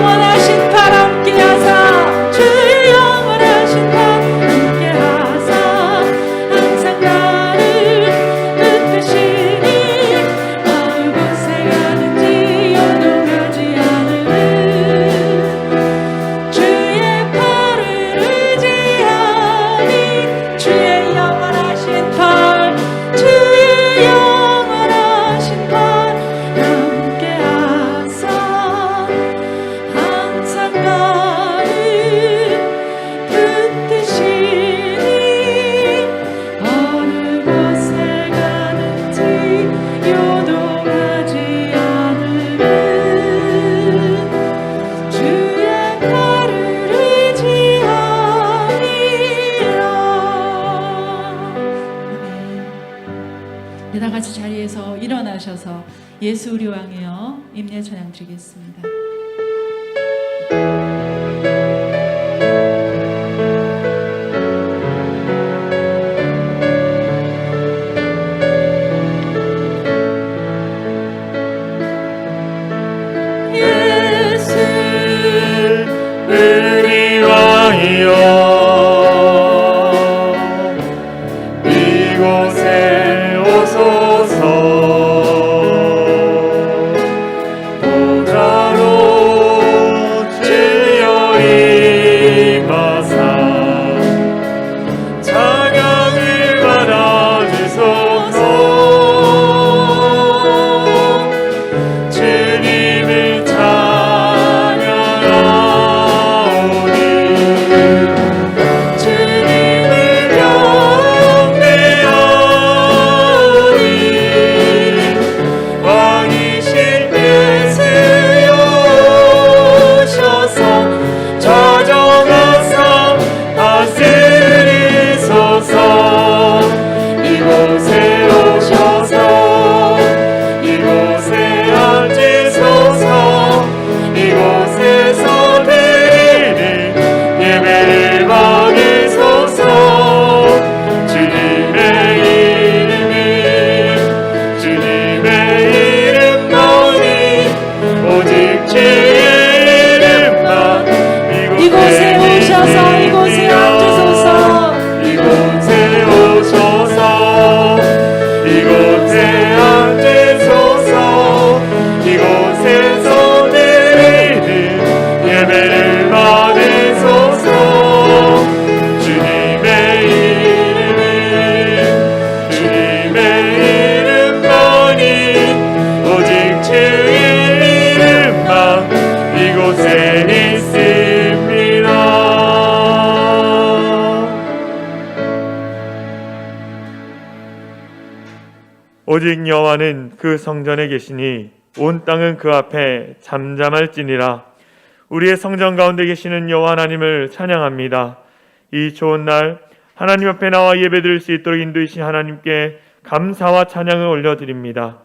영원하신 발 함께하사 주의 영원하신 발 함께하사 항상 나를 붙드시니 어느 곳에 가든지 요동하지 않으는 주의 발을 의지하니 주의 영원하신 발 주의 영원하신 발 함께하사 항상 나를 붙드시니 어느 곳에 가든지 요동하지 않으는 주의 발을 의지하니라. 네, 다 같이 자리에서 일어나셔서 예수 우리 왕이여 임례 찬양 드리겠습니다. 예수 우리 왕이여 이곳에 오소서 보좌로 주여 임하사 찬양을 받아주소서 주님을 찬양하오니 주님을 경배하오니 왕이신 예수여 오셔서 좌정하사 다스리소서 이곳에 오셔서 이곳에 앉으소서 이곳에서 드리는 예배를 받으소서 주님의 이름만이 오직 주의 이름만 이곳에 오셔서 이곳에 앉으소서 이곳에 오셔서 이곳에 앉으소서 이곳에서 드리는 예배를 받으소서 주님의 이름만이 오직 주의 이름만 이곳에 있습니다. 오직 여호와는 그 성전에 계시니 온 땅은 그 앞에 잠잠할지니라. 우리의 성전 가운데 계시는 여호와 하나님을 찬양합니다. 이 좋은 날 하나님 앞에 나와 예배드릴 수 있도록 인도이신 하나님께 감사와 찬양을 올려드립니다.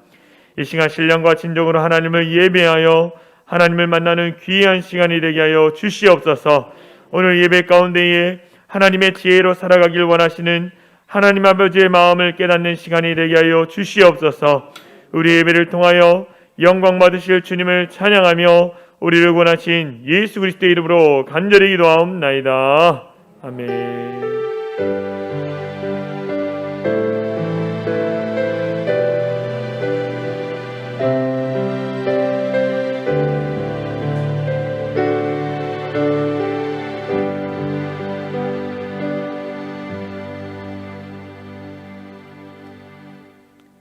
이 시간 신령과 진정으로 하나님을 예배하여 하나님을 만나는 귀한 시간이 되게 하여 주시옵소서. 오늘 예배 가운데에 하나님의 지혜로 살아가길 원하시는 하나님 아버지의 마음을 깨닫는 시간이 되게 하여 주시옵소서. 우리 예배를 통하여 영광 받으실 주님을 찬양하며 우리를 구원하신 예수 그리스도의 이름으로 간절히 기도하옵나이다. 아멘.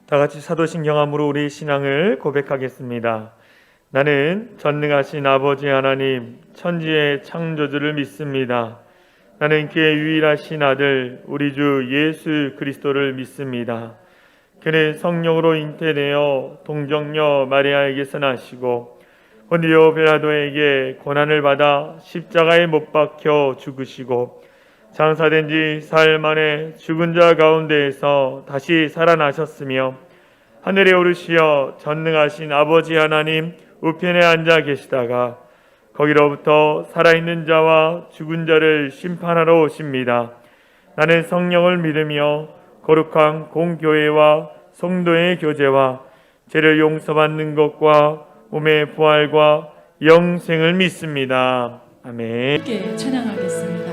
다 같이 사도신경함으로 우리 신앙을 고백하겠습니다. 나는 전능하신 아버지 하나님 천지의 창조주를 믿습니다. 나는 그의 유일하신 아들 우리 주 예수 그리스도를 믿습니다. 그는 성령으로 잉태되어 동정녀 마리아에게서 나시고 본디오 빌라도에게 고난을 받아 십자가에 못 박혀 죽으시고 장사된 지 사흘 만에 죽은 자 가운데에서 다시 살아나셨으며 하늘에 오르시어 전능하신 아버지 하나님 우편에 앉아 계시다가 거기로부터 살아있는 자와 죽은 자를 심판하러 오십니다. 나는 성령을 믿으며 거룩한 공교회와 성도의 교제와 죄를 용서받는 것과 몸의 부활과 영생을 믿습니다. 아멘. 함께 찬양하겠습니다.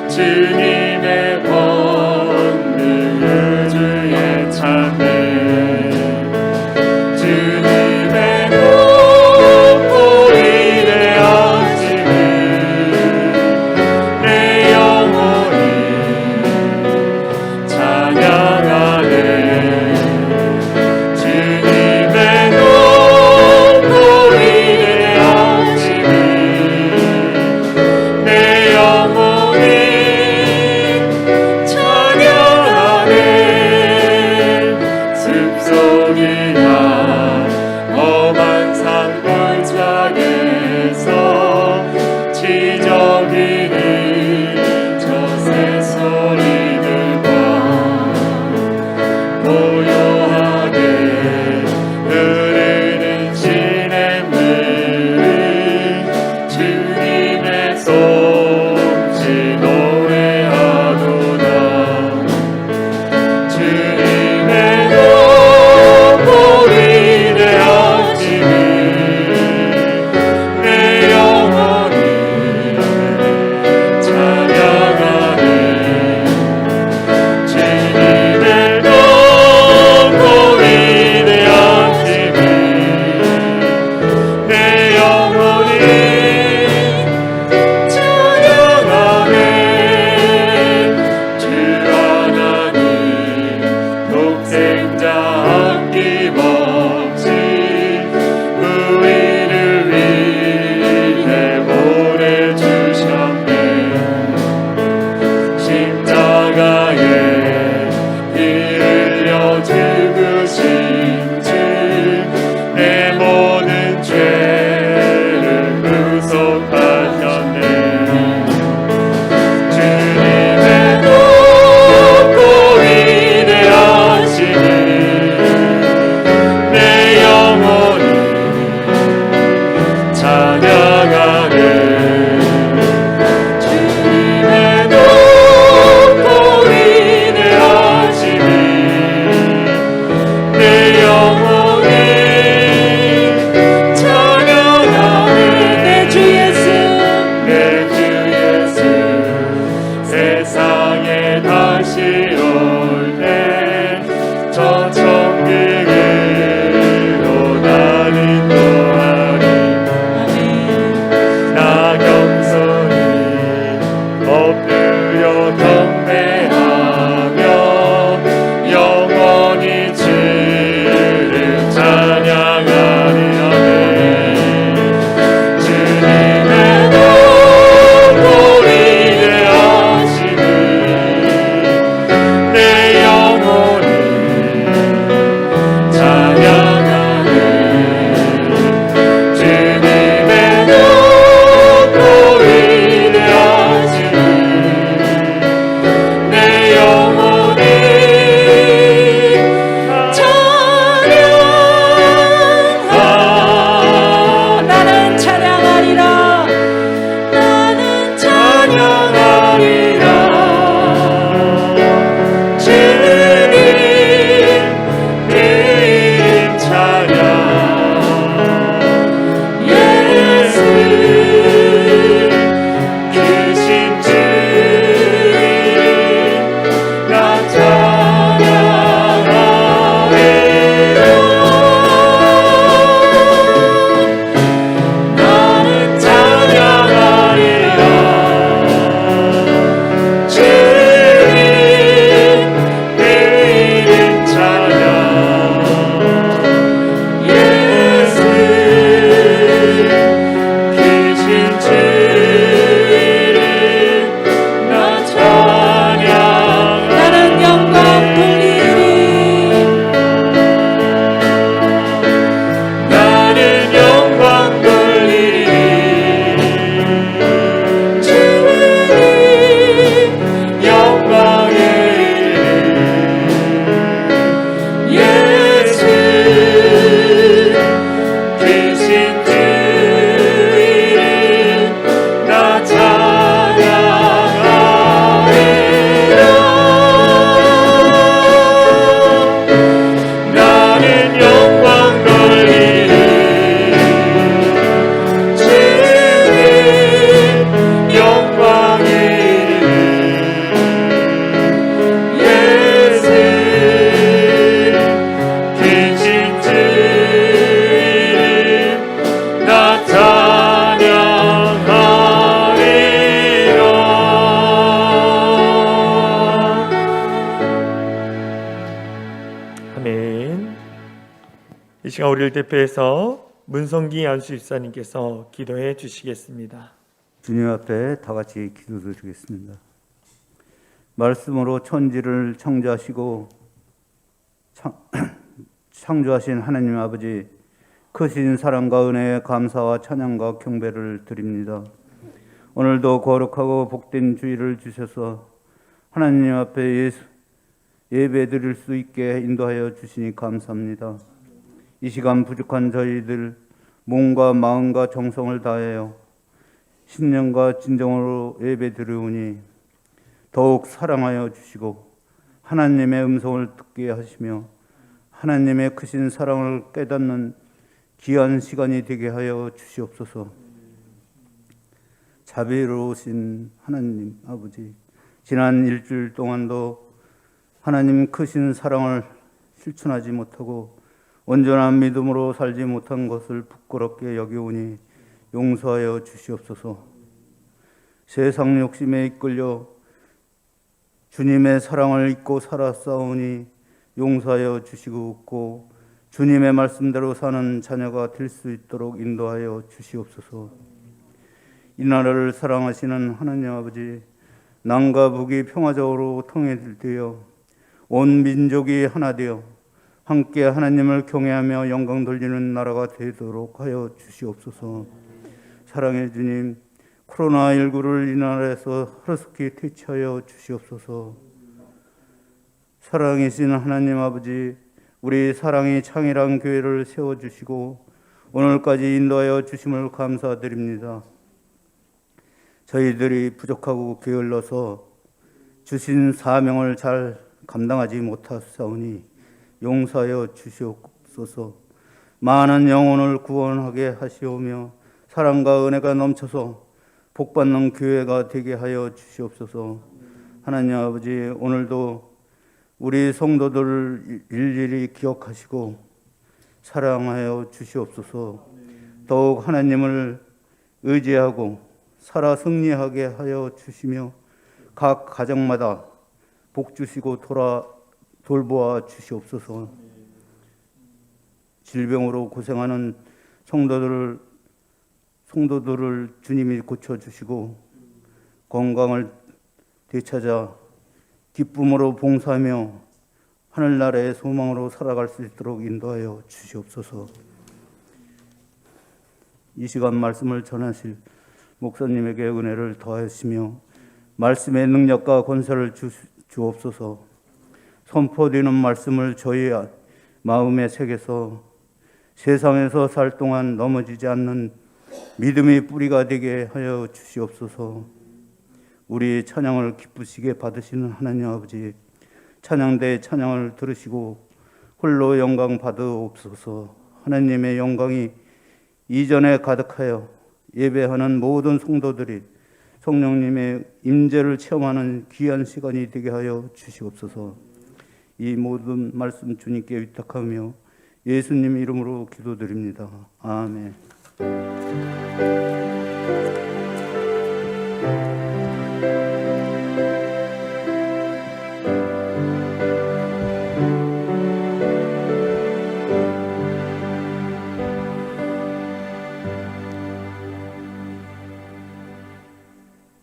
주님의 권능 우주에 찬미 주님의 높고 위대하심을 내 영혼이 찬양하네 주님의 높고 위대하심을 내 영혼이 험한 산골짜기에서 지저귀는 저새 소리들과 고요하게 흐르는 시냇물 주님의 솜씨 노래하도다 주님의 높고 위대하심을 내 영혼이 찬양하네 주님의 높고 위대하심을 내 영혼이 찬양하네 주 하나님 독생자 아낌없이 우리를 위해 보내주셨네 십자가에 피 흘려 죽으신 주 내 모든 죄를 구속하셨네 주님의 높고 위대하심을 아멘. 이 시간 우리를 대표해서 문성기 안수 집사님께서 기도해 주시겠습니다. 주님 앞에 다 같이 기도드리겠습니다. 말씀으로 천지를 창조하시고 창조하신 하나님 아버지, 크신 사랑과 은혜에 감사와 찬양과 경배를 드립니다. 오늘도 거룩하고 복된 주일을 주셔서 하나님 앞에 예배 드릴 수 있게 인도하여 주시니 감사합니다. 이 시간 부족한 저희들 몸과 마음과 정성을 다하여 신령과 진정으로 예배 드리오니 더욱 사랑하여 주시고 하나님의 음성을 듣게 하시며 하나님의 크신 사랑을 깨닫는 귀한 시간이 되게 하여 주시옵소서. 자비로우신 하나님 아버지, 지난 일주일 동안도 하나님 크신 사랑을 실천하지 못하고 온전한 믿음으로 살지 못한 것을 부끄럽게 여기오니 용서하여 주시옵소서. 세상 욕심에 이끌려 주님의 사랑을 잊고 살았사오니 용서하여 주시고 주님의 말씀대로 사는 자녀가 될 수 있도록 인도하여 주시옵소서. 이 나라를 사랑하시는 하나님 아버지, 남과 북이 평화적으로 통일되어 온 민족이 하나 되어 함께 하나님을 경외하며 영광 돌리는 나라가 되도록 하여 주시옵소서. 사랑의 주님, 코로나19를 이 나라에서 하루속히 퇴치하여 주시옵소서. 사랑이신 하나님 아버지, 우리 사랑이 창이란 교회를 세워주시고 오늘까지 인도하여 주심을 감사드립니다. 저희들이 부족하고 게을러서 주신 사명을 잘 감당하지 못하사오니 용서하여 주시옵소서. 많은 영혼을 구원하게 하시오며 사랑과 은혜가 넘쳐서 복받는 교회가 되게 하여 주시옵소서. 하나님 아버지, 오늘도 우리 성도들을 일일이 기억하시고 사랑하여 주시옵소서. 더욱 하나님을 의지하고 살아 승리하게 하여 주시며 각 가정마다 복 주시고 돌보아 주시옵소서. 질병으로 고생하는 성도들을 주님이 고쳐주시고 건강을 되찾아 기쁨으로 봉사하며 하늘나라의 소망으로 살아갈 수 있도록 인도하여 주시옵소서. 이 시간 말씀을 전하실 목사님에게 은혜를 더하시며 말씀의 능력과 권세를 주옵소서. 선포되는 말씀을 저희 마음에 새겨서 세상에서 살 동안 넘어지지 않는 믿음의 뿌리가 되게 하여 주시옵소서. 우리 찬양을 기쁘시게 받으시는 하나님 아버지, 찬양대의 찬양을 들으시고 홀로 영광 받으옵소서. 하나님의 영광이 이전에 가득하여 예배하는 모든 성도들이 성령님의 임재를 체험하는 귀한 시간이 되게 하여 주시옵소서. 이 모든 말씀 주님께 위탁하며 예수님 이름으로 기도드립니다. 아멘.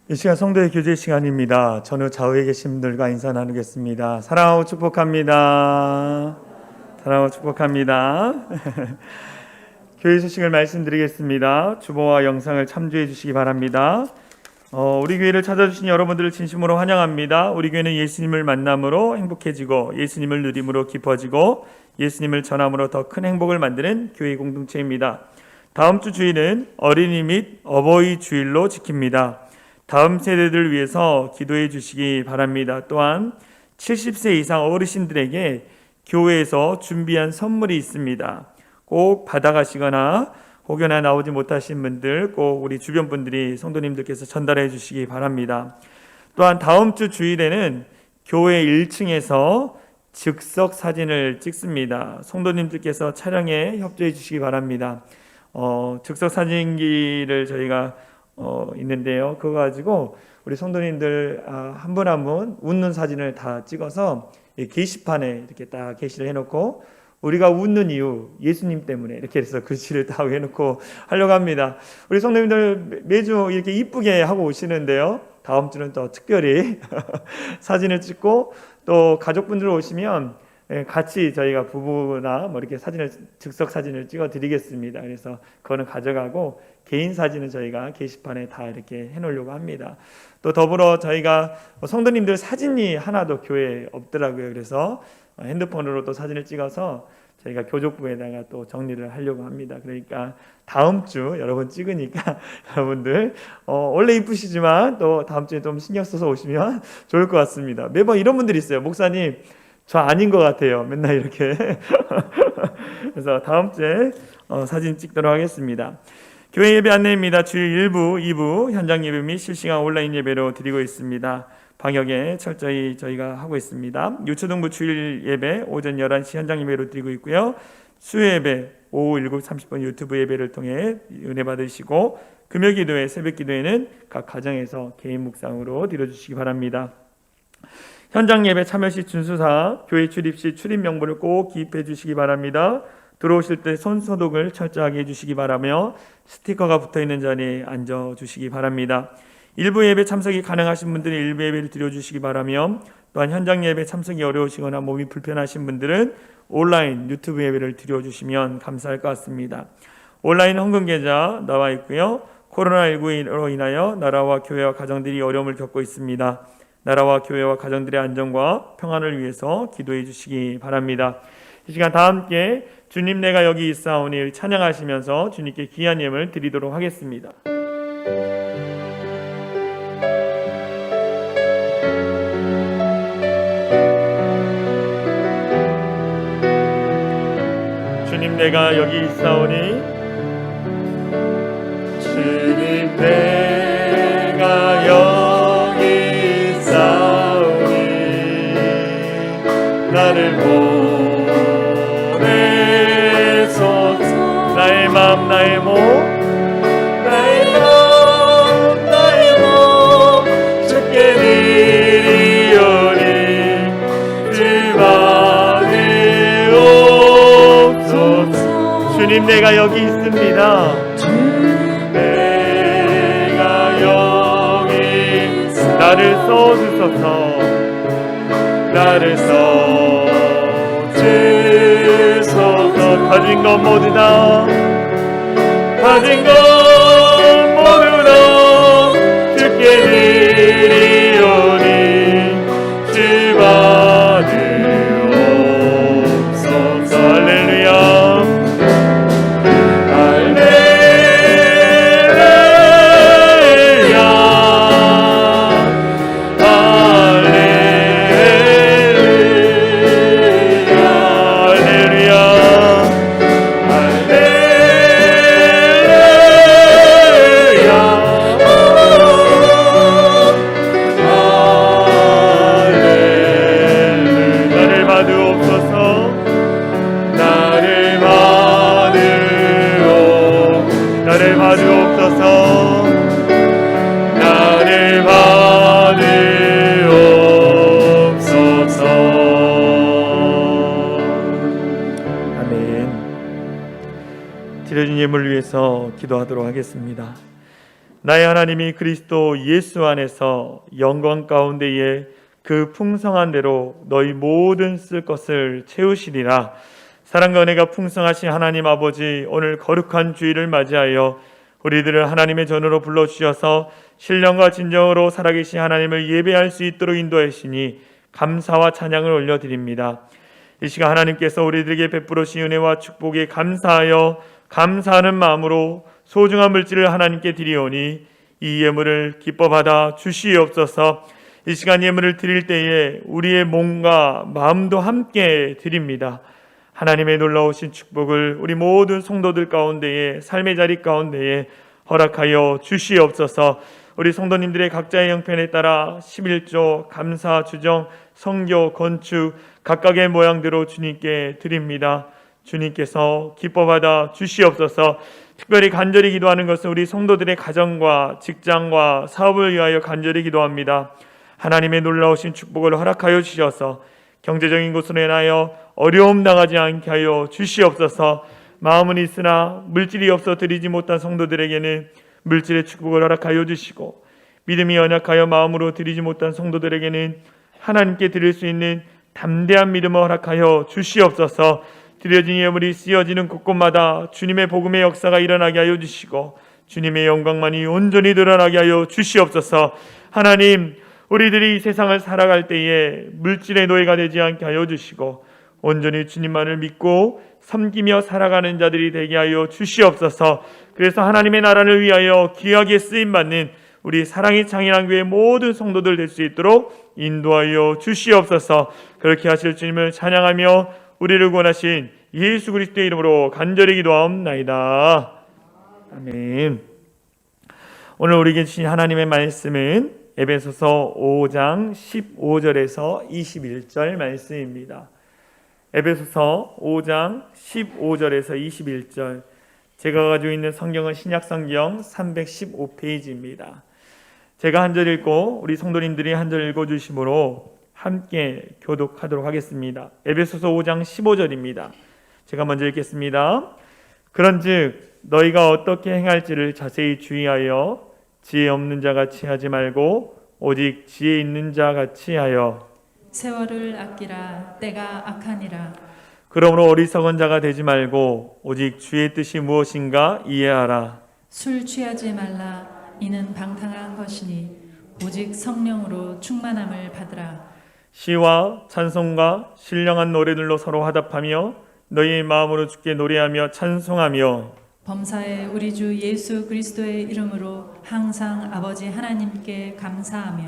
이 시간 성도의 교제 시간입니다. 전후 좌우에 계신 분들과 인사 나누겠습니다. 사랑하고 축복합니다. 사랑하고 축복합니다. 교회 소식을 말씀드리겠습니다. 주보와 영상을 참조해 주시기 바랍니다. 우리 교회를 찾아주신 여러분들을 진심으로 환영합니다. 우리 교회는 예수님을 만남으로 행복해지고 예수님을 누림으로 깊어지고 예수님을 전함으로 더 큰 행복을 만드는 교회 공동체입니다. 다음 주 주일은 어린이 및 어버이 주일로 지킵니다. 다음 세대들을 위해서 기도해 주시기 바랍니다. 또한 70세 이상 어르신들에게 교회에서 준비한 선물이 있습니다. 꼭 받아가시거나 혹여나 나오지 못하신 분들 꼭 우리 주변 분들이 성도님들께서 전달해 주시기 바랍니다. 또한 다음 주 주일에는 교회 1층에서 즉석 사진을 찍습니다. 성도님들께서 촬영에 협조해 주시기 바랍니다. 즉석 사진기를 저희가 있는데요. 그거 가지고 우리 성도님들 한 분 한 분 웃는 사진을 다 찍어서 이 게시판에 이렇게 딱 게시를 해놓고 우리가 웃는 이유 예수님 때문에 이렇게 해서 글씨를 딱 해놓고 하려고 합니다. 우리 성도님들 매주 이렇게 이쁘게 하고 오시는데요. 다음 주는 또 특별히 사진을 찍고 또 가족분들 오시면 같이 저희가 부부나 뭐 이렇게 사진을 즉석 사진을 찍어 드리겠습니다. 그래서 그거는 가져가고 개인 사진은 저희가 게시판에 다 이렇게 해놓으려고 합니다. 또 더불어 저희가 성도님들 사진이 하나도 교회에 없더라고요. 그래서 핸드폰으로 또 사진을 찍어서 저희가 교족부에다가 또 정리를 하려고 합니다. 그러니까 다음 주 여러분 찍으니까 여러분들 원래 이쁘시지만 또 다음 주에 좀 신경 써서 오시면 좋을 것 같습니다. 매번 이런 분들이 있어요. 목사님 저 아닌 것 같아요. 맨날 이렇게 그래서 다음 주에 사진 찍도록 하겠습니다. 교회 예배 안내입니다. 주일 1부, 2부 현장 예배 및 실시간 온라인 예배로 드리고 있습니다. 방역에 철저히 저희가 하고 있습니다. 유초등부 주일 예배 오전 11시 현장 예배로 드리고 있고요. 수요 예배 오후 7시 30분 유튜브 예배를 통해 은혜 받으시고 금요 기도회, 새벽 기도회는 각 가정에서 개인 묵상으로 드려주시기 바랍니다. 현장 예배 참여 시 준수사항, 교회 출입 시 출입 명부를 꼭 기입해 주시기 바랍니다. 들어오실 때 손 소독을 철저하게 해주시기 바라며 스티커가 붙어있는 자리에 앉아주시기 바랍니다. 일부 예배 참석이 가능하신 분들은 일부 예배를 드려주시기 바라며 또한 현장 예배 참석이 어려우시거나 몸이 불편하신 분들은 온라인 유튜브 예배를 드려주시면 감사할 것 같습니다. 온라인 헌금 계좌 나와 있고요. 코로나19로 인하여 나라와 교회와 가정들이 어려움을 겪고 있습니다. 나라와 교회와 가정들의 안정과 평안을 위해서 기도해 주시기 바랍니다. 이 시간 다 함께 주님 내가 여기 있사오니 찬양하시면서 주님께 귀한 예물 드리도록 하겠습니다. 주님 내가 여기 있사오니 주님 내가 여기 있사오니 나를 보내소서. 나의 마음 나의 몸 나의 마음 나의 몸 주께 드리오니 주만이옵소서. 주님 내가 여기 있습니다. 내가 여기 나를 써주소서. 나를 써주소서. 가진 것 모두 다 가진 것 모두 다 주께 드리오니 주 받으옵소서. 할렐루야 드려진 예물을 위해서 기도하도록 하겠습니다. 나의 하나님이 그리스도 예수 안에서 영광 가운데에 그 풍성한 대로 너희 모든 쓸 것을 채우시리라. 사랑과 은혜가 풍성하신 하나님 아버지, 오늘 거룩한 주일을 맞이하여 우리들을 하나님의 전으로 불러주셔서 신령과 진정으로 살아계신 하나님을 예배할 수 있도록 인도하시니 감사와 찬양을 올려드립니다. 이 시간 하나님께서 우리들에게 베풀으신 은혜와 축복에 감사하여 감사하는 마음으로 소중한 물질을 하나님께 드리오니 이 예물을 기뻐 받아 주시옵소서. 이 시간 예물을 드릴 때에 우리의 몸과 마음도 함께 드립니다. 하나님의 놀라우신 축복을 우리 모든 성도들 가운데에 삶의 자리 가운데에 허락하여 주시옵소서. 우리 성도님들의 각자의 형편에 따라 11조, 감사, 주정, 성교, 건축 각각의 모양대로 주님께 드립니다. 주님께서 기뻐받아 주시옵소서. 특별히 간절히 기도하는 것은 우리 성도들의 가정과 직장과 사업을 위하여 간절히 기도합니다. 하나님의 놀라우신 축복을 허락하여 주셔서 경제적인 것으로 인하여 어려움 당하지 않게 하여 주시옵소서. 마음은 있으나 물질이 없어 드리지 못한 성도들에게는 물질의 축복을 허락하여 주시고, 믿음이 연약하여 마음으로 드리지 못한 성도들에게는 하나님께 드릴 수 있는 담대한 믿음을 허락하여 주시옵소서. 드려진 예물이 쓰여지는 곳곳마다 주님의 복음의 역사가 일어나게 하여 주시고, 주님의 영광만이 온전히 드러나게 하여 주시옵소서. 하나님, 우리들이 이 세상을 살아갈 때에 물질의 노예가 되지 않게 하여 주시고, 온전히 주님만을 믿고 섬기며 살아가는 자들이 되게 하여 주시옵소서. 그래서 하나님의 나라를 위하여 귀하게 쓰임받는 우리 사랑의 창일한 교회 모든 성도들 될 수 있도록 인도하여 주시옵소서. 그렇게 하실 주님을 찬양하며 우리를 구원하신 예수 그리스도의 이름으로 간절히 기도하옵나이다. 아멘. 오늘 우리에게 주신 하나님의 말씀은 에베소서 5장 15절에서 21절 말씀입니다. 에베소서 5장 15절에서 21절. 제가 가지고 있는 성경은 신약성경 315페이지입니다. 제가 한 절 읽고 우리 성도님들이 한 절 읽어주심으로 함께 교독하도록 하겠습니다. 에베소서 5장 15절입니다. 제가 먼저 읽겠습니다. 그런즉 너희가 어떻게 행할지를 자세히 주의하여 지혜 없는 자같이 하지 말고 오직 지혜 있는 자같이 하여 세월을 아끼라. 때가 악하니라. 그러므로 어리석은 자가 되지 말고 오직 주의 뜻이 무엇인가 이해하라. 술 취하지 말라. 이는 방탕한 것이니 오직 성령으로 충만함을 받으라. 시와 찬송과 신령한 노래들로 서로 화답하며 너희의 마음으로 주께 노래하며 찬송하며 범사에 우리 주 예수 그리스도의 이름으로 항상 아버지 하나님께 감사하며.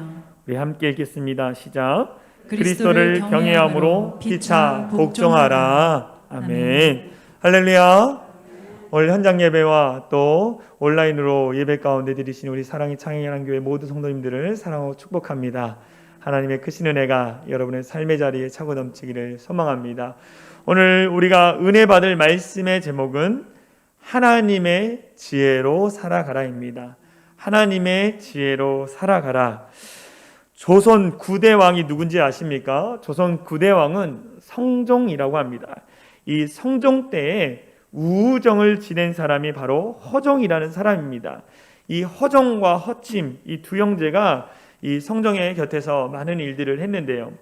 우리 함께 읽겠습니다. 시작. 그리스도를 그리스도를 경외함으로 피차 복종하라. 아멘. 할렐루야. 오늘 현장 예배와 또 온라인으로 예배 가운데 드리신 우리 사랑의 창의한 교회 모든 성도님들을 사랑하고 축복합니다. 하나님의 크신 은혜가 여러분의 삶의 자리에 차고 넘치기를 소망합니다. 오늘 우리가 은혜 받을 말씀의 제목은 하나님의 지혜로 살아가라입니다. 하나님의 지혜로 살아가라. 조선 9대 왕이 누군지 아십니까? 조선 9대 왕은 성종이라고 합니다. 이 성종 때에 우정을 지낸 사람이 바로 허종이라는 사람입니다. 이 허종과 허침, 이 두 형제가 이 성종의 곁에서 많은 일들을 했는데요.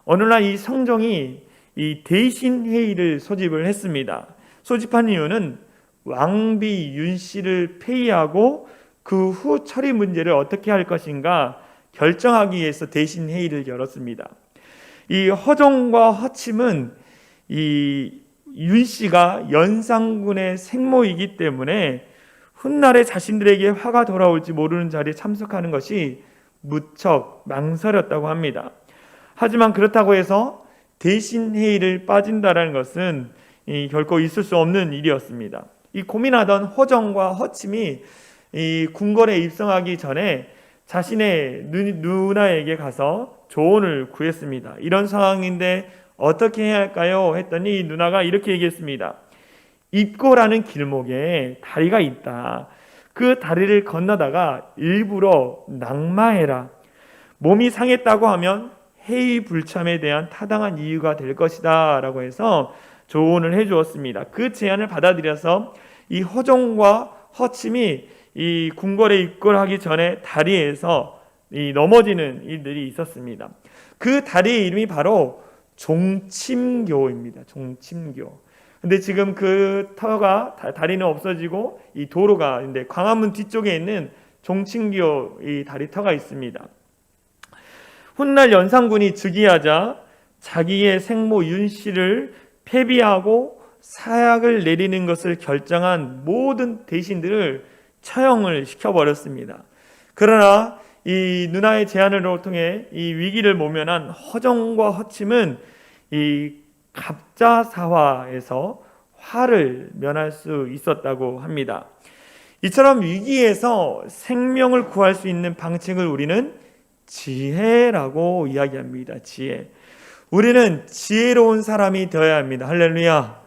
어느 날 이 성종이 이 대신 회의를 소집을 했습니다. 소집한 이유는 왕비 윤 씨를 폐위하고 그 후 처리 문제를 어떻게 할 것인가 결정하기 위해서 대신 회의를 열었습니다. 이 허종과 허침은 이 윤 씨가 연산군의 생모이기 때문에 훗날에 자신들에게 화가 돌아올지 모르는 자리에 참석하는 것이 무척 망설였다고 합니다. 하지만 그렇다고 해서 대신 회의를 빠진다는 것은 결코 있을 수 없는 일이었습니다. 이 고민하던 허정과 허침이 이 궁궐에 입성하기 전에 자신의 누나에게 가서 조언을 구했습니다. 이런 상황인데 어떻게 해야 할까요? 했더니 누나가 이렇게 얘기했습니다. 입고라는 길목에 다리가 있다. 그 다리를 건너다가 일부러 낙마해라. 몸이 상했다고 하면 해이 불참에 대한 타당한 이유가 될 것이다 라고 해서 조언을 해주었습니다. 그 제안을 받아들여서 이 허종과 허침이 이 궁궐에 입궐하기 전에 다리에서 이 넘어지는 일들이 있었습니다. 그 다리의 이름이 바로 종침교입니다. 종침교. 근데 지금 그 터가 다리는 없어지고 이 도로가 근데 광화문 뒤쪽에 있는 종침교 이 다리터가 있습니다. 훗날 연산군이 즉위하자 자기의 생모 윤 씨를 폐비하고 사약을 내리는 것을 결정한 모든 대신들을 처형을 시켜버렸습니다. 그러나 이 누나의 제안을 통해 이 위기를 모면한 허정과 허침은 이 갑자사화에서 화를 면할 수 있었다고 합니다. 이처럼 위기에서 생명을 구할 수 있는 방책을 우리는 지혜라고 이야기합니다. 지혜. 우리는 지혜로운 사람이 되어야 합니다. 할렐루야.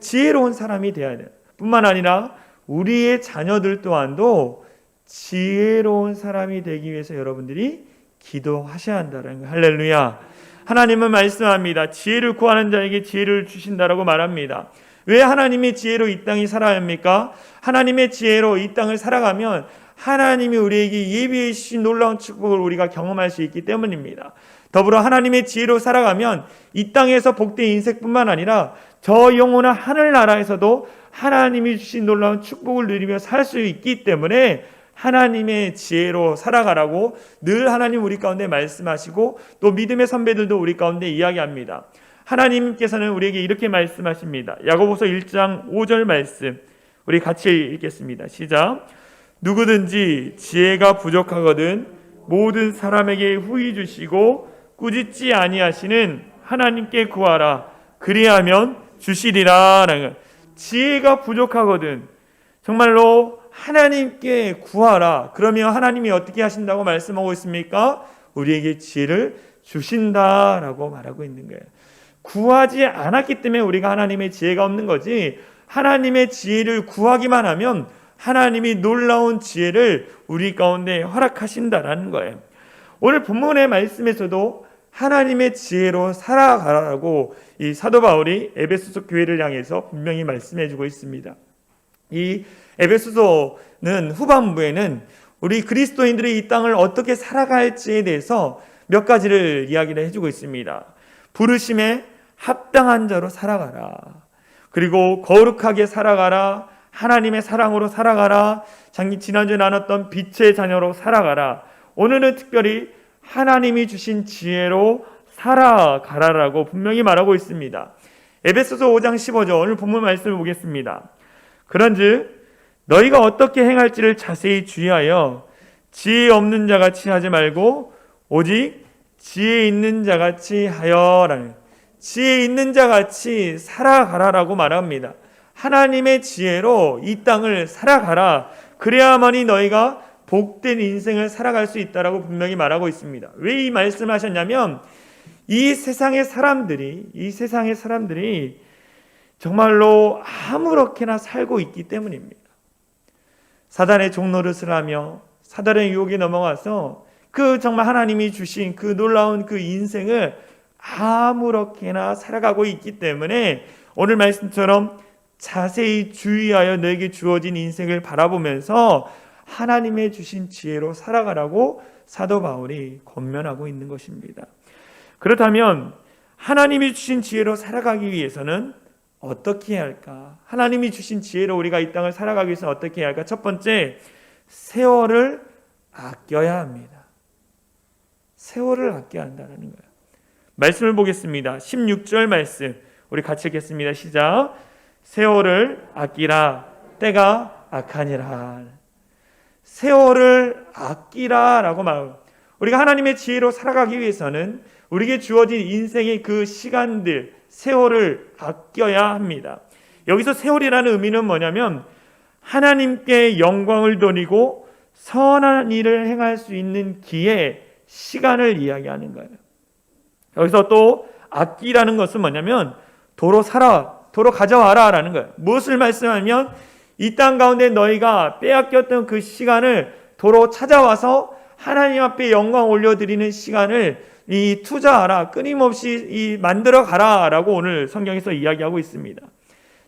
지혜로운 사람이 되어야 돼요. 뿐만 아니라 우리의 자녀들 또한도 지혜로운 사람이 되기 위해서 여러분들이 기도하셔야 한다는 거예요. 할렐루야. 하나님은 말씀합니다. 지혜를 구하는 자에게 지혜를 주신다라고 말합니다. 왜 하나님의 지혜로 이 땅이 살아야 합니까? 하나님의 지혜로 이 땅을 살아가면 하나님이 우리에게 예비해 주신 놀라운 축복을 우리가 경험할 수 있기 때문입니다. 더불어 하나님의 지혜로 살아가면 이 땅에서 복된 인생뿐만 아니라 저 영원한 하늘나라에서도 하나님이 주신 놀라운 축복을 누리며 살 수 있기 때문에 하나님의 지혜로 살아가라고 늘 하나님 우리 가운데 말씀하시고 또 믿음의 선배들도 우리 가운데 이야기합니다. 하나님께서는 우리에게 이렇게 말씀하십니다. 야고보서 1장 5절 말씀 우리 같이 읽겠습니다. 시작. 누구든지 지혜가 부족하거든 모든 사람에게 후히 주시고 꾸짖지 아니하시는 하나님께 구하라. 그리하면 주시리라. 지혜가 부족하거든 정말로 하나님께 구하라. 그러면 하나님이 어떻게 하신다고 말씀하고 있습니까? 우리에게 지혜를 주신다라고 말하고 있는 거예요. 구하지 않았기 때문에 우리가 하나님의 지혜가 없는 거지, 하나님의 지혜를 구하기만 하면 하나님이 놀라운 지혜를 우리 가운데 허락하신다라는 거예요. 오늘 본문의 말씀에서도 하나님의 지혜로 살아가라고 이 사도 바울이 에베소서 교회를 향해서 분명히 말씀해 주고 있습니다. 이 에베소서는 후반부에는 우리 그리스도인들이 이 땅을 어떻게 살아갈지에 대해서 몇 가지를 이야기를 해주고 있습니다. 부르심에 합당한 자로 살아가라. 그리고 거룩하게 살아가라. 하나님의 사랑으로 살아가라. 지난주에 나눴던 빛의 자녀로 살아가라. 오늘은 특별히 하나님이 주신 지혜로 살아가라라고 분명히 말하고 있습니다. 에베소서 5장 15절 오늘 본문 말씀을 보겠습니다. 그런즉 너희가 어떻게 행할지를 자세히 주의하여 지혜 없는 자같이 하지 말고 오직 지혜 있는 자같이 하여라는, 지혜 있는 자같이 살아가라라고 말합니다. 하나님의 지혜로 이 땅을 살아가라. 그래야만이 너희가 복된 인생을 살아갈 수 있다라고 분명히 말하고 있습니다. 왜 이 말씀을 하셨냐면 이 세상의 사람들이 정말로 아무렇게나 살고 있기 때문입니다. 사단의 종노릇을 하며 사단의 유혹에 넘어가서 그 정말 하나님이 주신 그 놀라운 그 인생을 아무렇게나 살아가고 있기 때문에 오늘 말씀처럼 자세히 주의하여 너에게 주어진 인생을 바라보면서 하나님의 주신 지혜로 살아가라고 사도 바울이 권면하고 있는 것입니다. 그렇다면 하나님이 주신 지혜로 살아가기 위해서는 어떻게 해야 할까? 하나님이 주신 지혜로 우리가 이 땅을 살아가기 위해서 어떻게 해야 할까? 첫 번째, 세월을 아껴야 합니다. 세월을 아껴야 한다는 거예요. 말씀을 보겠습니다. 16절 말씀 우리 같이 읽겠습니다. 시작. 세월을 아끼라. 때가 악하니라. 세월을 아끼라라고 말합니다. 우리가 하나님의 지혜로 살아가기 위해서는 우리에게 주어진 인생의 그 시간들, 세월을 아껴야 합니다. 여기서 세월이라는 의미는 뭐냐면 하나님께 영광을 돌리고 선한 일을 행할 수 있는 기회, 시간을 이야기하는 거예요. 여기서 또 아끼라는 것은 뭐냐면 도로 가져와라 라는 거예요. 무엇을 말씀하면 이 땅 가운데 너희가 빼앗겼던 그 시간을 도로 찾아와서 하나님 앞에 영광 올려드리는 시간을 투자하라, 끊임없이 만들어 가라 라고 오늘 성경에서 이야기하고 있습니다.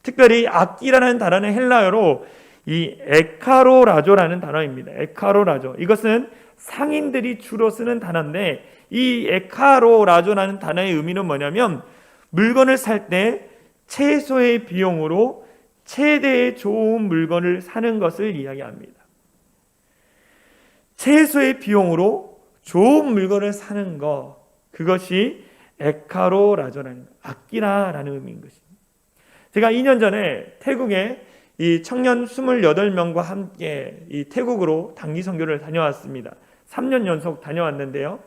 특별히 아끼라는 단어는 헬라어로 이 에카로라조라는 단어입니다. 에카로라조. 이것은 상인들이 주로 쓰는 단어인데 이 에카로라조라는 단어의 의미는 뭐냐면 물건을 살 때 최소의 비용으로 최대의 좋은 물건을 사는 것을 이야기합니다. 최소의 비용으로 좋은 물건을 사는 것, 그것이 에카로라조라는 아끼라라는 의미인 것입니다. 제가 2년 전에 태국에 이 청년 28명과 함께 이 태국으로 단기 선교를 다녀왔습니다. 3년 연속 다녀왔는데요.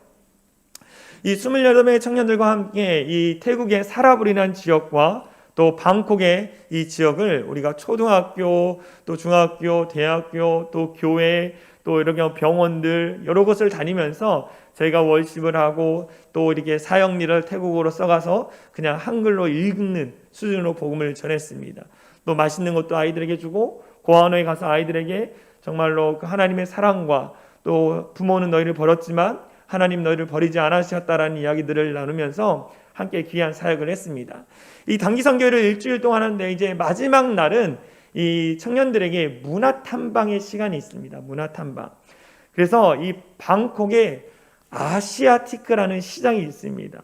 이 28명의 청년들과 함께 이 태국의 사라불이라는 지역과 또 방콕의 이 지역을 우리가 초등학교, 또 중학교, 대학교, 또 교회, 또 이렇게 병원들 여러 곳을 다니면서 저희가 월십을 하고 또 이렇게 사형리를 태국어로 써가서 그냥 한글로 읽는 수준으로 복음을 전했습니다. 또 맛있는 것도 아이들에게 주고 고아원에 가서 아이들에게 정말로 그 하나님의 사랑과 또 부모는 너희를 버렸지만 하나님 너희를 버리지 않으셨다라는 이야기들을 나누면서 함께 귀한 사역을 했습니다. 이 단기 선교를 일주일 동안 하는데 이제 마지막 날은 이 청년들에게 문화 탐방의 시간이 있습니다. 문화 탐방. 그래서 이 방콕에 아시아티크라는 시장이 있습니다.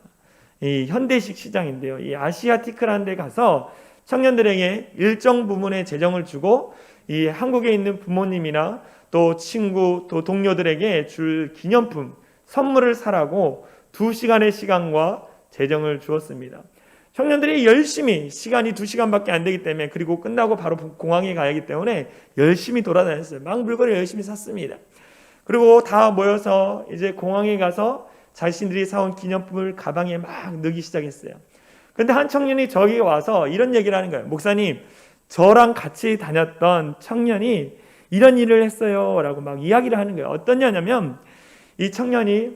이 현대식 시장인데요. 이 아시아티크라는 데 가서 청년들에게 일정 부분의 재정을 주고 이 한국에 있는 부모님이나 또 친구 또 동료들에게 줄 기념품 선물을 사라고 2시간의 시간과 재정을 주었습니다. 청년들이 열심히 시간이 2시간밖에 안 되기 때문에 그리고 끝나고 바로 공항에 가야 하기 때문에 열심히 돌아다녔어요. 막 물건을 열심히 샀습니다. 그리고 다 모여서 이제 공항에 가서 자신들이 사온 기념품을 가방에 막 넣기 시작했어요. 근데 한 청년이 저기 와서 이런 얘기를 하는 거예요. 목사님, 저랑 같이 다녔던 청년이 이런 일을 했어요 라고 막 이야기를 하는 거예요. 어떤 냐면 이 청년이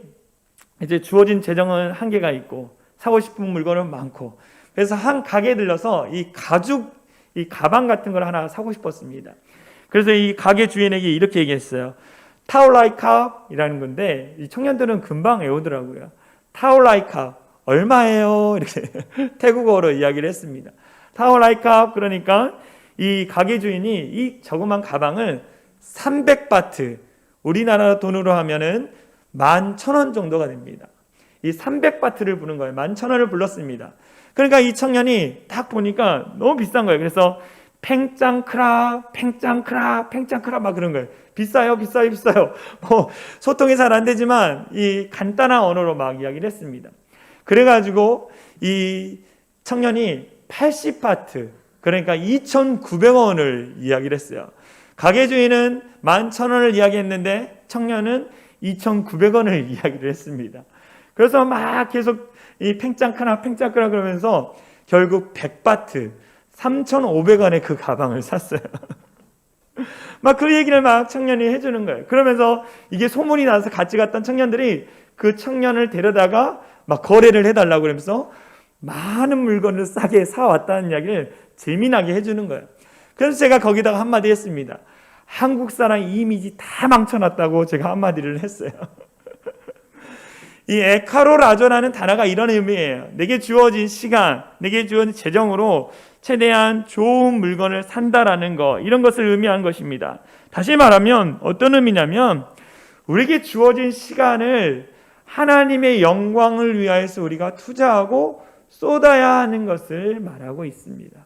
이제 주어진 재정은 한계가 있고 사고 싶은 물건은 많고 그래서 한 가게에 들러서 이 가죽 이 가방 같은 걸 하나 사고 싶었습니다. 그래서 이 가게 주인에게 이렇게 얘기했어요. 타올라이캅이라는 건데 이 청년들은 금방 외우더라고요. 타올라이캅 얼마예요? 이렇게 태국어로 이야기를 했습니다. 타올라이캅 그러니까 이 가게 주인이 이 저그만 가방을 300바트 우리나라 돈으로 하면은 11,000원 정도가 됩니다. 이 300바트를 부른 거예요. 11,000원을 불렀습니다. 그러니까 이 청년이 딱 보니까 너무 비싼 거예요. 그래서 팽짱크라 막 그런 거예요. 비싸요. 뭐 소통이 잘 안 되지만 이 간단한 언어로 막 이야기를 했습니다. 그래가지고 이 청년이 80바트 그러니까 2,900원을 이야기를 했어요. 가게 주인은 11,000원을 이야기했는데 청년은 2,900원을 이야기를 했습니다. 그래서 막 계속 이 팽짱크나 그러면서 결국 100바트 3,500원의 그 가방을 샀어요. 막 그 얘기를 막 청년이 해주는 거예요. 그러면서 이게 소문이 나서 같이 갔던 청년들이 그 청년을 데려다가 막 거래를 해달라고 그러면서 많은 물건을 싸게 사왔다는 이야기를 재미나게 해주는 거예요. 그래서 제가 거기다가 한마디 했습니다. 한국 사람 이미지 다 망쳐놨다고 제가 한마디를 했어요. 이 에카로라조라는 단어가 이런 의미예요. 내게 주어진 시간, 내게 주어진 재정으로 최대한 좋은 물건을 산다라는 거, 이런 것을 의미한 것입니다. 다시 말하면 어떤 의미냐면 우리에게 주어진 시간을 하나님의 영광을 위하여서 우리가 투자하고 쏟아야 하는 것을 말하고 있습니다.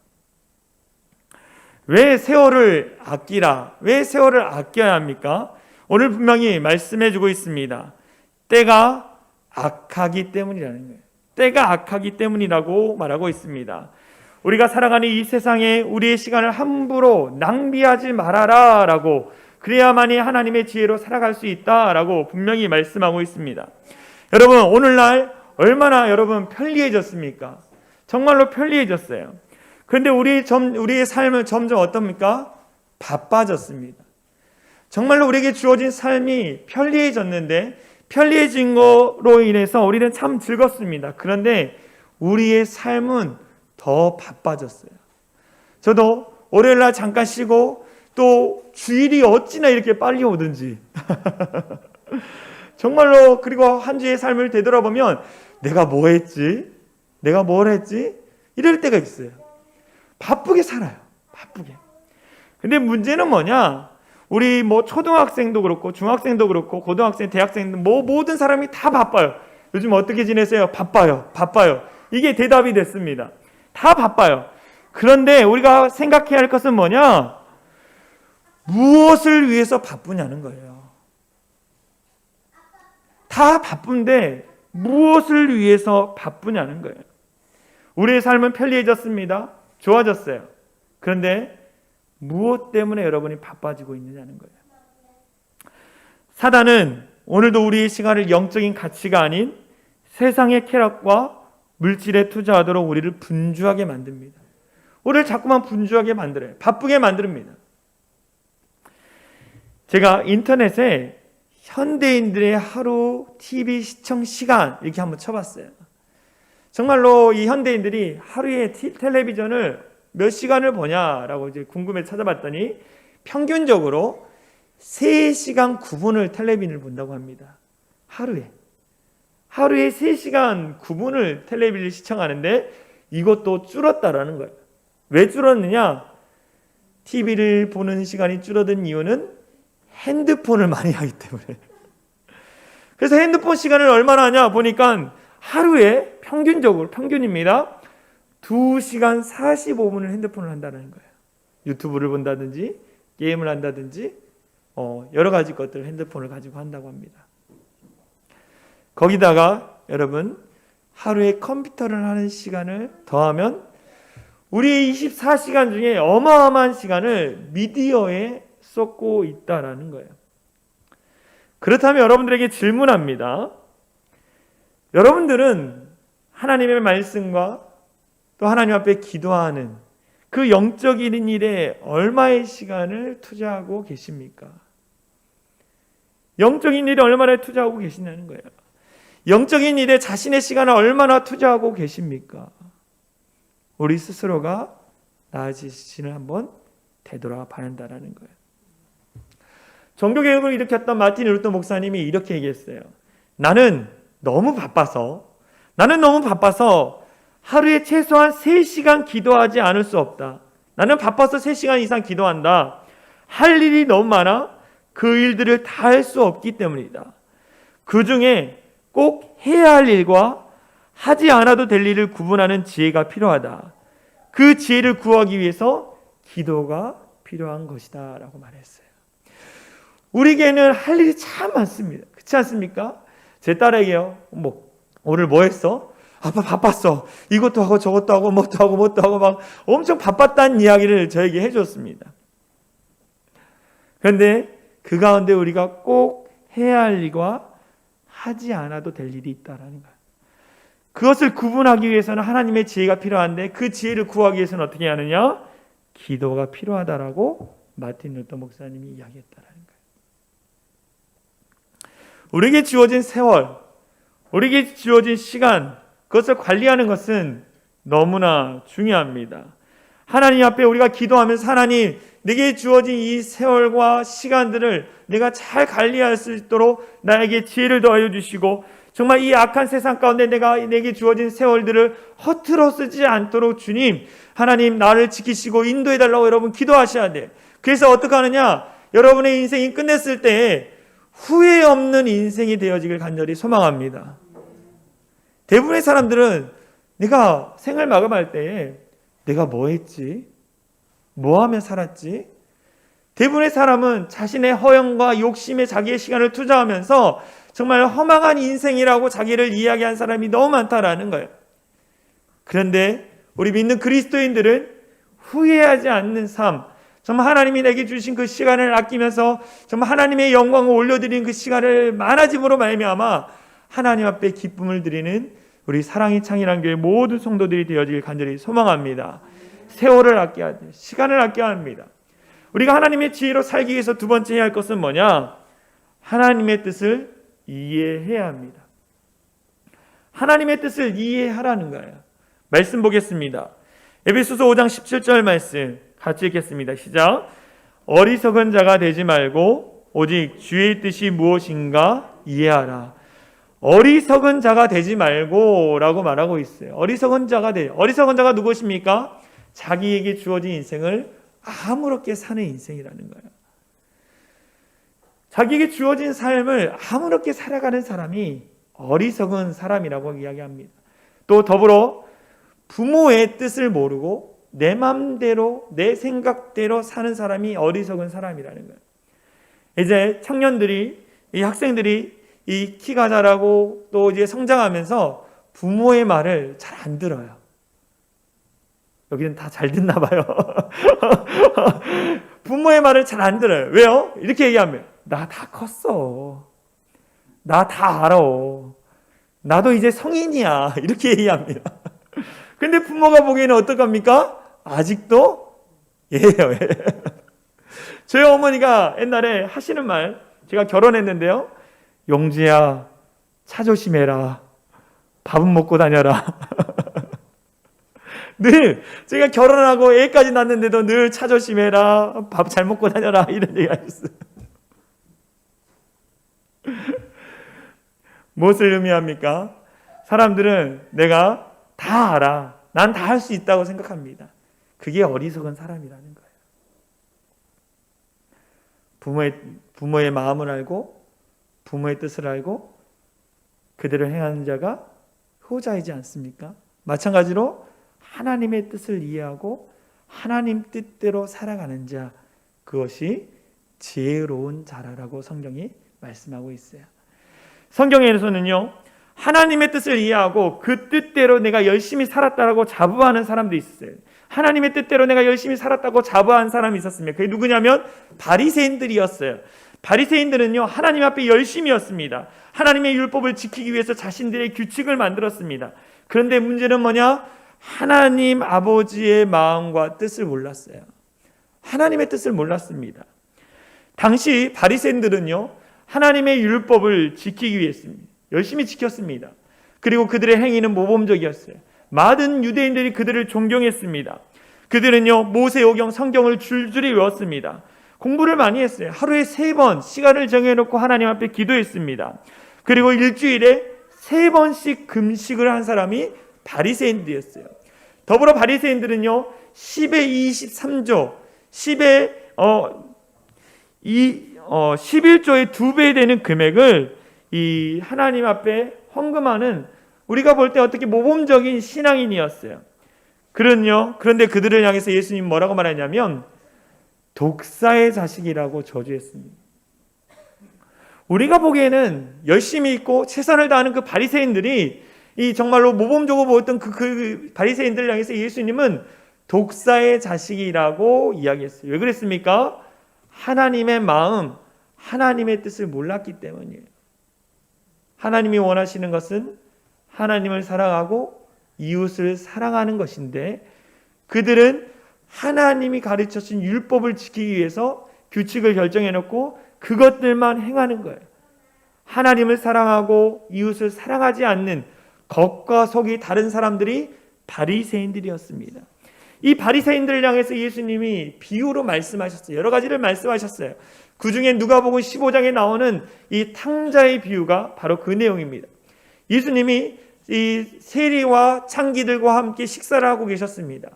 왜 세월을 아끼라? 왜 세월을 아껴야 합니까? 오늘 분명히 말씀해주고 있습니다. 때가 악하기 때문이라는 거예요. 때가 악하기 때문이라고 말하고 있습니다. 우리가 살아가는 이 세상에 우리의 시간을 함부로 낭비하지 말아라 라고, 그래야만이 하나님의 지혜로 살아갈 수 있다라고 분명히 말씀하고 있습니다. 여러분, 오늘날 얼마나 여러분 편리해졌습니까? 정말로 편리해졌어요. 그런데 우리의 삶은 점점 어떻습니까? 바빠졌습니다. 정말로 우리에게 주어진 삶이 편리해졌는데, 편리해진 거로 인해서 우리는 참 즐겁습니다. 그런데 우리의 삶은 더 바빠졌어요. 저도 월요일날 잠깐 쉬고 또 주일이 어찌나 이렇게 빨리 오든지 정말로, 그리고 한 주의 삶을 되돌아보면 내가 뭐 했지? 내가 뭘 했지? 이럴 때가 있어요. 바쁘게 살아요. 바쁘게. 근데 문제는 뭐냐? 우리 뭐 초등학생도 그렇고 중학생도 그렇고 고등학생, 대학생도 뭐 모든 사람이 다 바빠요. 요즘 어떻게 지내세요? 바빠요. 이게 대답이 됐습니다. 다 바빠요. 그런데 우리가 생각해야 할 것은 뭐냐? 무엇을 위해서 바쁘냐는 거예요. 다 바쁜데 무엇을 위해서 바쁘냐는 거예요. 우리의 삶은 편리해졌습니다. 좋아졌어요. 그런데 무엇 때문에 여러분이 바빠지고 있느냐는 거예요. 사단은 오늘도 우리의 시간을 영적인 가치가 아닌 세상의 쾌락과 물질에 투자하도록 우리를 분주하게 만듭니다. 우리를 자꾸만 분주하게 만들어요. 바쁘게 만듭니다. 제가 인터넷에 현대인들의 하루 TV 시청 시간 이렇게 한번 쳐봤어요. 정말로 이 현대인들이 하루에 텔레비전을 몇 시간을 보냐라고 이제 궁금해 찾아봤더니 평균적으로 3시간 9분을 텔레비전을 본다고 합니다. 하루에 3시간 9분을 텔레비전을 시청하는데 이것도 줄었다라는 거예요. 왜 줄었느냐? TV를 보는 시간이 줄어든 이유는 핸드폰을 많이 하기 때문에. 그래서 핸드폰 시간을 얼마나 하냐 보니까 하루에 평균입니다. 2시간 45분을 핸드폰을 한다는 거예요. 유튜브를 본다든지 게임을 한다든지 여러 가지 것들을 핸드폰을 가지고 한다고 합니다. 거기다가 여러분 하루에 컴퓨터를 하는 시간을 더하면 우리의 24시간 중에 어마어마한 시간을 미디어에 쏟고 있다라는 거예요. 그렇다면 여러분들에게 질문합니다. 여러분들은 하나님의 말씀과 또 하나님 앞에 기도하는 그 영적인 일에 얼마의 시간을 투자하고 계십니까? 영적인 일에 얼마나 투자하고 계시냐는 거예요. 영적인 일에 자신의 시간을 얼마나 투자하고 계십니까? 우리 스스로가 나 자신을 한번 되돌아봐야 한다는 거예요. 종교개혁을 일으켰던 마틴 루터 목사님이 이렇게 얘기했어요. 나는 너무 바빠서 하루에 최소한 3시간 기도하지 않을 수 없다. 나는 바빠서 3시간 이상 기도한다. 할 일이 너무 많아 그 일들을 다 할 수 없기 때문이다. 그 중에 꼭 해야 할 일과 하지 않아도 될 일을 구분하는 지혜가 필요하다. 그 지혜를 구하기 위해서 기도가 필요한 것이다 라고 말했어요. 우리에게는 할 일이 참 많습니다. 그렇지 않습니까? 제 딸에게요. 오늘 뭐 했어? 아빠 바빴어. 이것도 하고 저것도 하고 뭣도 하고 막 엄청 바빴다는 이야기를 저에게 해줬습니다. 그런데 그 가운데 우리가 꼭 해야 할 일과 하지 않아도 될 일이 있다라는 거예요. 그것을 구분하기 위해서는 하나님의 지혜가 필요한데 그 지혜를 구하기 위해서는 어떻게 하느냐? 기도가 필요하다라고 마틴 루터 목사님이 이야기했다라는 거예요. 우리에게 주어진 세월, 우리에게 주어진 시간, 그것을 관리하는 것은 너무나 중요합니다. 하나님 앞에 우리가 기도하면서 하나님, 내게 주어진 이 세월과 시간들을 내가 잘 관리할 수 있도록 나에게 지혜를 더하여 주시고 정말 이 악한 세상 가운데 내게 주어진 세월들을 허투루 쓰지 않도록 주님, 하나님 나를 지키시고 인도해달라고 여러분 기도하셔야 돼요. 그래서 어떻게 하느냐? 여러분의 인생이 끝냈을 때 후회 없는 인생이 되어지길 간절히 소망합니다. 대부분의 사람들은 내가 생을 마감할 때에 내가 뭐 했지? 뭐 하며 살았지? 대부분의 사람은 자신의 허영과 욕심에 자기의 시간을 투자하면서 정말 허망한 인생이라고 자기를 이야기한 사람이 너무 많다라는 거예요. 그런데 우리 믿는 그리스도인들은 후회하지 않는 삶, 정말 하나님이 내게 주신 그 시간을 아끼면서 정말 하나님의 영광을 올려드리는 그 시간을 많아짐으로 말미암아 하나님 앞에 기쁨을 드리는 우리 사랑이 창이란 교회 모든 성도들이 되어지길 간절히 소망합니다. 세월을 아껴야 돼요. 시간을 아껴야 합니다. 우리가 하나님의 지혜로 살기 위해서 두 번째 해야 할 것은 뭐냐? 하나님의 뜻을 이해해야 합니다. 하나님의 뜻을 이해하라는 거예요. 말씀 보겠습니다. 에베소서 5장 17절 말씀 같이 읽겠습니다. 시작. 어리석은 자가 되지 말고 오직 주의 뜻이 무엇인가 이해하라. 어리석은 자가 되지 말고 라고 말하고 있어요. 어리석은 자가 누구십니까? 자기에게 주어진 인생을 아무렇게 사는 인생이라는 거예요. 자기에게 주어진 삶을 아무렇게 살아가는 사람이 어리석은 사람이라고 이야기합니다. 또 더불어 부모의 뜻을 모르고 내 맘대로 내 생각대로 사는 사람이 어리석은 사람이라는 거예요. 이제 청년들이, 이 학생들이 이 키가 자라고 또 이제 성장하면서 부모의 말을 잘 안 들어요. 여기는 다 잘 듣나 봐요. 부모의 말을 잘 안 들어요. 왜요? 이렇게 얘기하면 나 다 컸어. 나 다 알아. 나도 이제 성인이야. 이렇게 얘기합니다. 근데 부모가 보기에는 어떡합니까? 아직도 예요. 저희 어머니가 옛날에 하시는 말, 제가 결혼했는데요. 용지야, 차 조심해라. 밥은 먹고 다녀라. 늘 제가 결혼하고 애까지 낳았는데도 늘 차 조심해라. 밥 잘 먹고 다녀라. 이런 얘기 하셨어요. 무엇을 의미합니까? 사람들은 내가 다 알아. 난 다 할 수 있다고 생각합니다. 그게 어리석은 사람이라는 거예요. 부모의 마음을 알고 부모의 뜻을 알고 그대로 행하는 자가 효자이지 않습니까? 마찬가지로 하나님의 뜻을 이해하고 하나님 뜻대로 살아가는 자, 그것이 지혜로운 자라라고 성경이 말씀하고 있어요. 성경에서는요, 하나님의 뜻을 이해하고 그 뜻대로 내가 열심히 살았다라고 자부하는 사람도 있어요. 하나님의 뜻대로 내가 열심히 살았다고 자부한 사람이 있었습니다. 그게 누구냐면 바리새인들이었어요. 바리새인들은요, 하나님 앞에 열심이었습니다. 하나님의 율법을 지키기 위해서 자신들의 규칙을 만들었습니다. 그런데 문제는 뭐냐? 하나님 아버지의 마음과 뜻을 몰랐어요. 하나님의 뜻을 몰랐습니다. 당시 바리새인들은요, 하나님의 율법을 지키기 위해서입니다. 열심히 지켰습니다. 그리고 그들의 행위는 모범적이었어요. 많은 유대인들이 그들을 존경했습니다. 그들은요, 모세오경 성경을 줄줄이 외웠습니다. 공부를 많이 했어요. 하루에 3번 시간을 정해놓고 하나님 앞에 기도했습니다. 그리고 일주일에 3번씩 금식을 한 사람이 바리새인들이었어요. 더불어 바리새인들은요, 10의 23조, 11조의 2배 되는 금액을 이 하나님 앞에 헌금하는, 우리가 볼 때 어떻게 모범적인 신앙인이었어요. 그런데 그들을 향해서 예수님 뭐라고 말하냐면 독사의 자식이라고 저주했습니다. 우리가 보기에는 열심히 있고 최선을 다하는 그 바리새인들이 이 정말로 모범적으로 보였던 그 바리새인들을 향해서 예수님은 독사의 자식이라고 이야기했어요. 왜 그랬습니까? 하나님의 마음, 하나님의 뜻을 몰랐기 때문이에요. 하나님이 원하시는 것은 하나님을 사랑하고 이웃을 사랑하는 것인데 그들은 하나님이 가르쳐준 율법을 지키기 위해서 규칙을 결정해놓고 그것들만 행하는 거예요. 하나님을 사랑하고 이웃을 사랑하지 않는 겉과 속이 다른 사람들이 바리새인들이었습니다. 이 바리새인들을 향해서 예수님이 비유로 말씀하셨어요. 여러 가지를 말씀하셨어요. 그 중에 누가복음 15장에 나오는 이 탕자의 비유가 바로 그 내용입니다. 예수님이 이 세리와 창기들과 함께 식사를 하고 계셨습니다.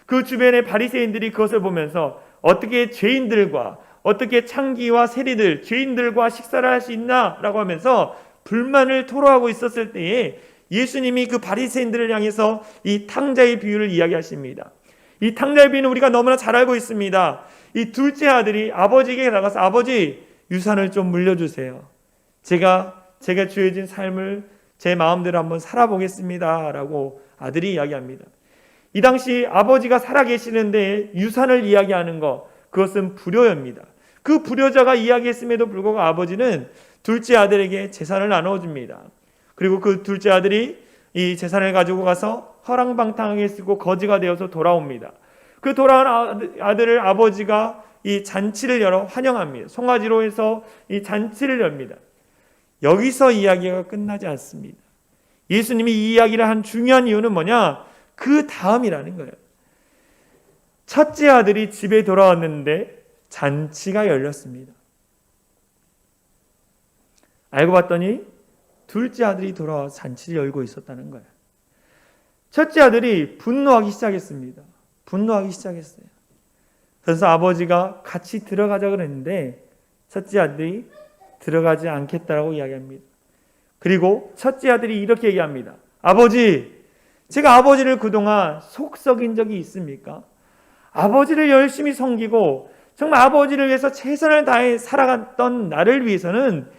그 주변의 바리새인들이 그것을 보면서 어떻게 죄인들과 어떻게 창기와 세리들, 죄인들과 식사를 할 수 있나라고 하면서 불만을 토로하고 있었을 때에 예수님이 그 바리새인들을 향해서 이 탕자의 비유를 이야기하십니다. 이 탕자의 비유는 우리가 너무나 잘 알고 있습니다. 이 둘째 아들이 아버지에게 나가서 아버지 유산을 좀 물려주세요. 제가 주어진 삶을 제 마음대로 한번 살아보겠습니다 라고 아들이 이야기합니다. 이 당시 아버지가 살아계시는데 유산을 이야기하는 것, 그것은 불효입니다. 그 불효자가 이야기했음에도 불구하고 아버지는 둘째 아들에게 재산을 나눠줍니다. 그리고 그 둘째 아들이 이 재산을 가지고 가서 허랑방탕하게 쓰고 거지가 되어서 돌아옵니다. 그 돌아온 아들을 아버지가 이 잔치를 열어 환영합니다. 송아지로 해서 이 잔치를 엽니다. 여기서 이야기가 끝나지 않습니다. 예수님이 이 이야기를 한 중요한 이유는 뭐냐? 그 다음이라는 거예요. 첫째 아들이 집에 돌아왔는데 잔치가 열렸습니다. 알고 봤더니 둘째 아들이 돌아와서 잔치를 열고 있었다는 거예요. 첫째 아들이 분노하기 시작했습니다. 그래서 아버지가 같이 들어가자 그랬는데 첫째 아들이 들어가지 않겠다라고 이야기합니다. 그리고 첫째 아들이 이렇게 얘기합니다. 아버지, 제가 아버지를 그동안 속 썩인 적이 있습니까? 아버지를 열심히 섬기고 정말 아버지를 위해서 최선을 다해 살아갔던 나를 위해서는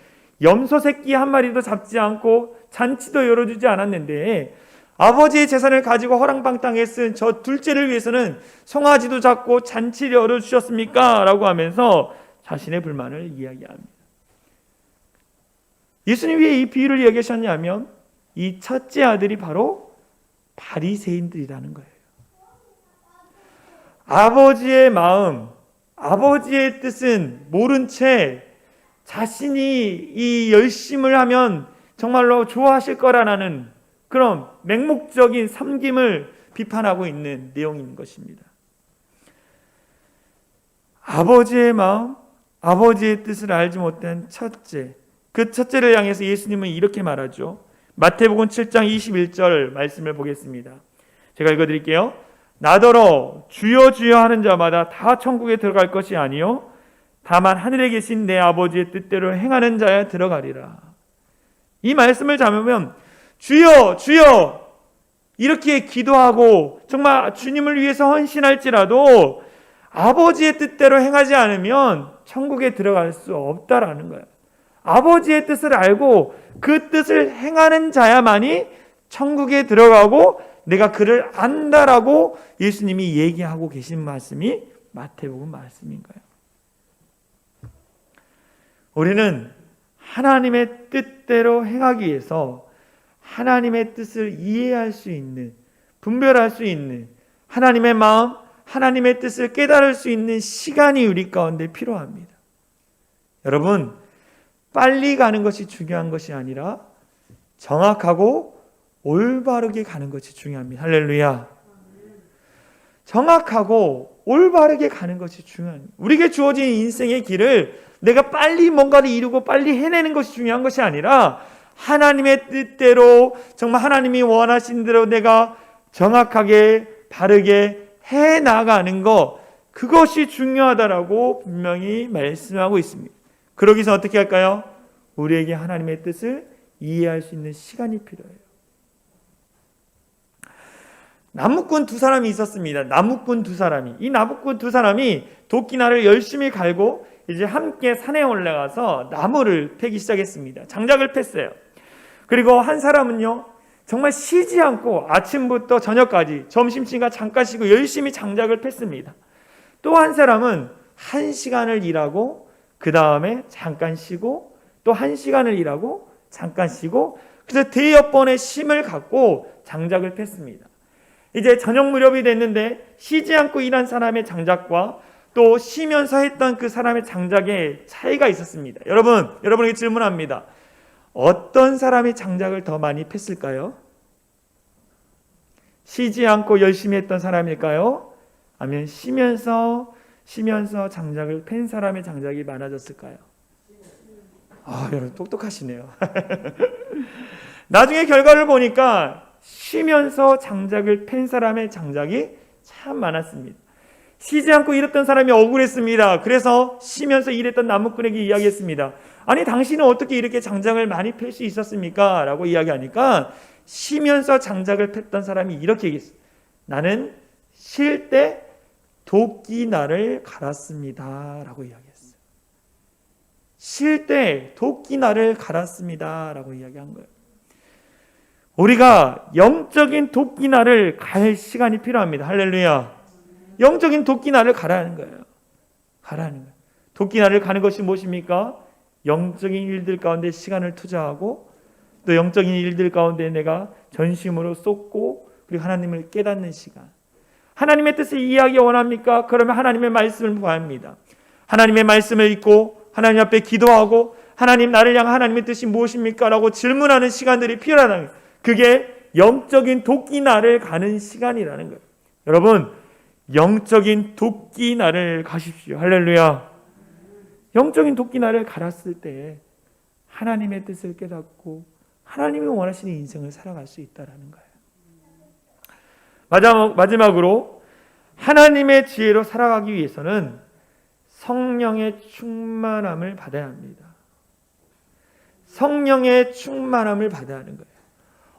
염소 새끼 한 마리도 잡지 않고 잔치도 열어주지 않았는데 아버지의 재산을 가지고 허랑방탕에 쓴 저 둘째를 위해서는 송아지도 잡고 잔치를 열어주셨습니까? 라고 하면서 자신의 불만을 이야기합니다. 예수님이 왜 이 비유를 이야기하셨냐면 이 첫째 아들이 바로 바리새인들이라는 거예요. 아버지의 마음, 아버지의 뜻은 모른 채 자신이 이 열심을 하면 정말로 좋아하실 거라는 그런 맹목적인 섬김을 비판하고 있는 내용인 것입니다. 아버지의 마음, 아버지의 뜻을 알지 못한 첫째, 그 첫째를 향해서 예수님은 이렇게 말하죠. 마태복음 7장 21절 말씀을 보겠습니다. 제가 읽어드릴게요. 나더러 주여 주여 하는 자마다 다 천국에 들어갈 것이 아니요 다만 하늘에 계신 내 아버지의 뜻대로 행하는 자야 들어가리라. 이 말씀을 잡으면 주여 주여 이렇게 기도하고 정말 주님을 위해서 헌신할지라도 아버지의 뜻대로 행하지 않으면 천국에 들어갈 수 없다라는 거예요. 아버지의 뜻을 알고 그 뜻을 행하는 자야만이 천국에 들어가고 내가 그를 안다라고 예수님이 얘기하고 계신 말씀이 마태복음 말씀인 거예요. 우리는 하나님의 뜻대로 행하기 위해서 하나님의 뜻을 이해할 수 있는, 분별할 수 있는 하나님의 마음, 하나님의 뜻을 깨달을 수 있는 시간이 우리 가운데 필요합니다. 여러분, 빨리 가는 것이 중요한 것이 아니라 정확하고 올바르게 가는 것이 중요합니다. 할렐루야. 정확하고 올바르게 가는 것이 중요합니다. 우리에게 주어진 인생의 길을 내가 빨리 뭔가를 이루고 빨리 해내는 것이 중요한 것이 아니라 하나님의 뜻대로 정말 하나님이 원하신 대로 내가 정확하게 바르게 해나가는 것, 그것이 중요하다라고 분명히 말씀하고 있습니다. 그러기 위해서 어떻게 할까요? 우리에게 하나님의 뜻을 이해할 수 있는 시간이 필요해요. 나무꾼 두 사람이 있었습니다. 나무꾼 두 사람이. 이 나무꾼 두 사람이 도끼날을 열심히 갈고 이제 함께 산에 올라가서 나무를 패기 시작했습니다. 장작을 팼어요. 그리고 한 사람은요, 정말 쉬지 않고 아침부터 저녁까지 점심시간 잠깐 쉬고 열심히 장작을 팼습니다. 또 한 사람은 1시간을 일하고 그 다음에 잠깐 쉬고 또 1시간을 일하고 잠깐 쉬고 그래서 대여 번의 쉼을 갖고 장작을 팼습니다. 이제 저녁 무렵이 됐는데 쉬지 않고 일한 사람의 장작과 또 쉬면서 했던 그 사람의 장작에 차이가 있었습니다. 여러분에게 질문합니다. 어떤 사람이 장작을 더 많이 팼을까요? 쉬지 않고 열심히 했던 사람일까요? 아니면 쉬면서 장작을 팬 사람의 장작이 많아졌을까요? 여러분 똑똑하시네요. 나중에 결과를 보니까 쉬면서 장작을 팬 사람의 장작이 참 많았습니다. 쉬지 않고 일했던 사람이 억울했습니다. 그래서 쉬면서 일했던 나무꾼에게 이야기했습니다. 아니 당신은 어떻게 이렇게 장작을 많이 팰 수 있었습니까? 라고 이야기하니까 쉬면서 장작을 팼던 사람이 이렇게 얘기했어요. 나는 쉴 때 도끼날을 갈았습니다. 라고 이야기했어요. 쉴 때 도끼날을 갈았습니다. 라고 이야기한 거예요. 우리가 영적인 도끼날을 갈 시간이 필요합니다. 할렐루야. 영적인 도끼날을 가라는 거예요. 가라는 거예요. 도끼날을 가는 것이 무엇입니까? 영적인 일들 가운데 시간을 투자하고 또 영적인 일들 가운데 내가 전심으로 쏟고 그리고 하나님을 깨닫는 시간. 하나님의 뜻을 이해하기 원합니까? 그러면 하나님의 말씀을 구합니다. 하나님의 말씀을 읽고 하나님 앞에 기도하고 하나님 나를 향한 하나님의 뜻이 무엇입니까? 라고 질문하는 시간들이 필요하다는 거예요. 그게 영적인 도끼날을 가는 시간이라는 거예요. 여러분, 영적인 도끼날을 가십시오. 할렐루야. 영적인 도끼날을 갈았을 때 하나님의 뜻을 깨닫고 하나님이 원하시는 인생을 살아갈 수 있다는 거예요. 마지막으로 하나님의 지혜로 살아가기 위해서는 성령의 충만함을 받아야 합니다. 성령의 충만함을 받아야 하는 거예요.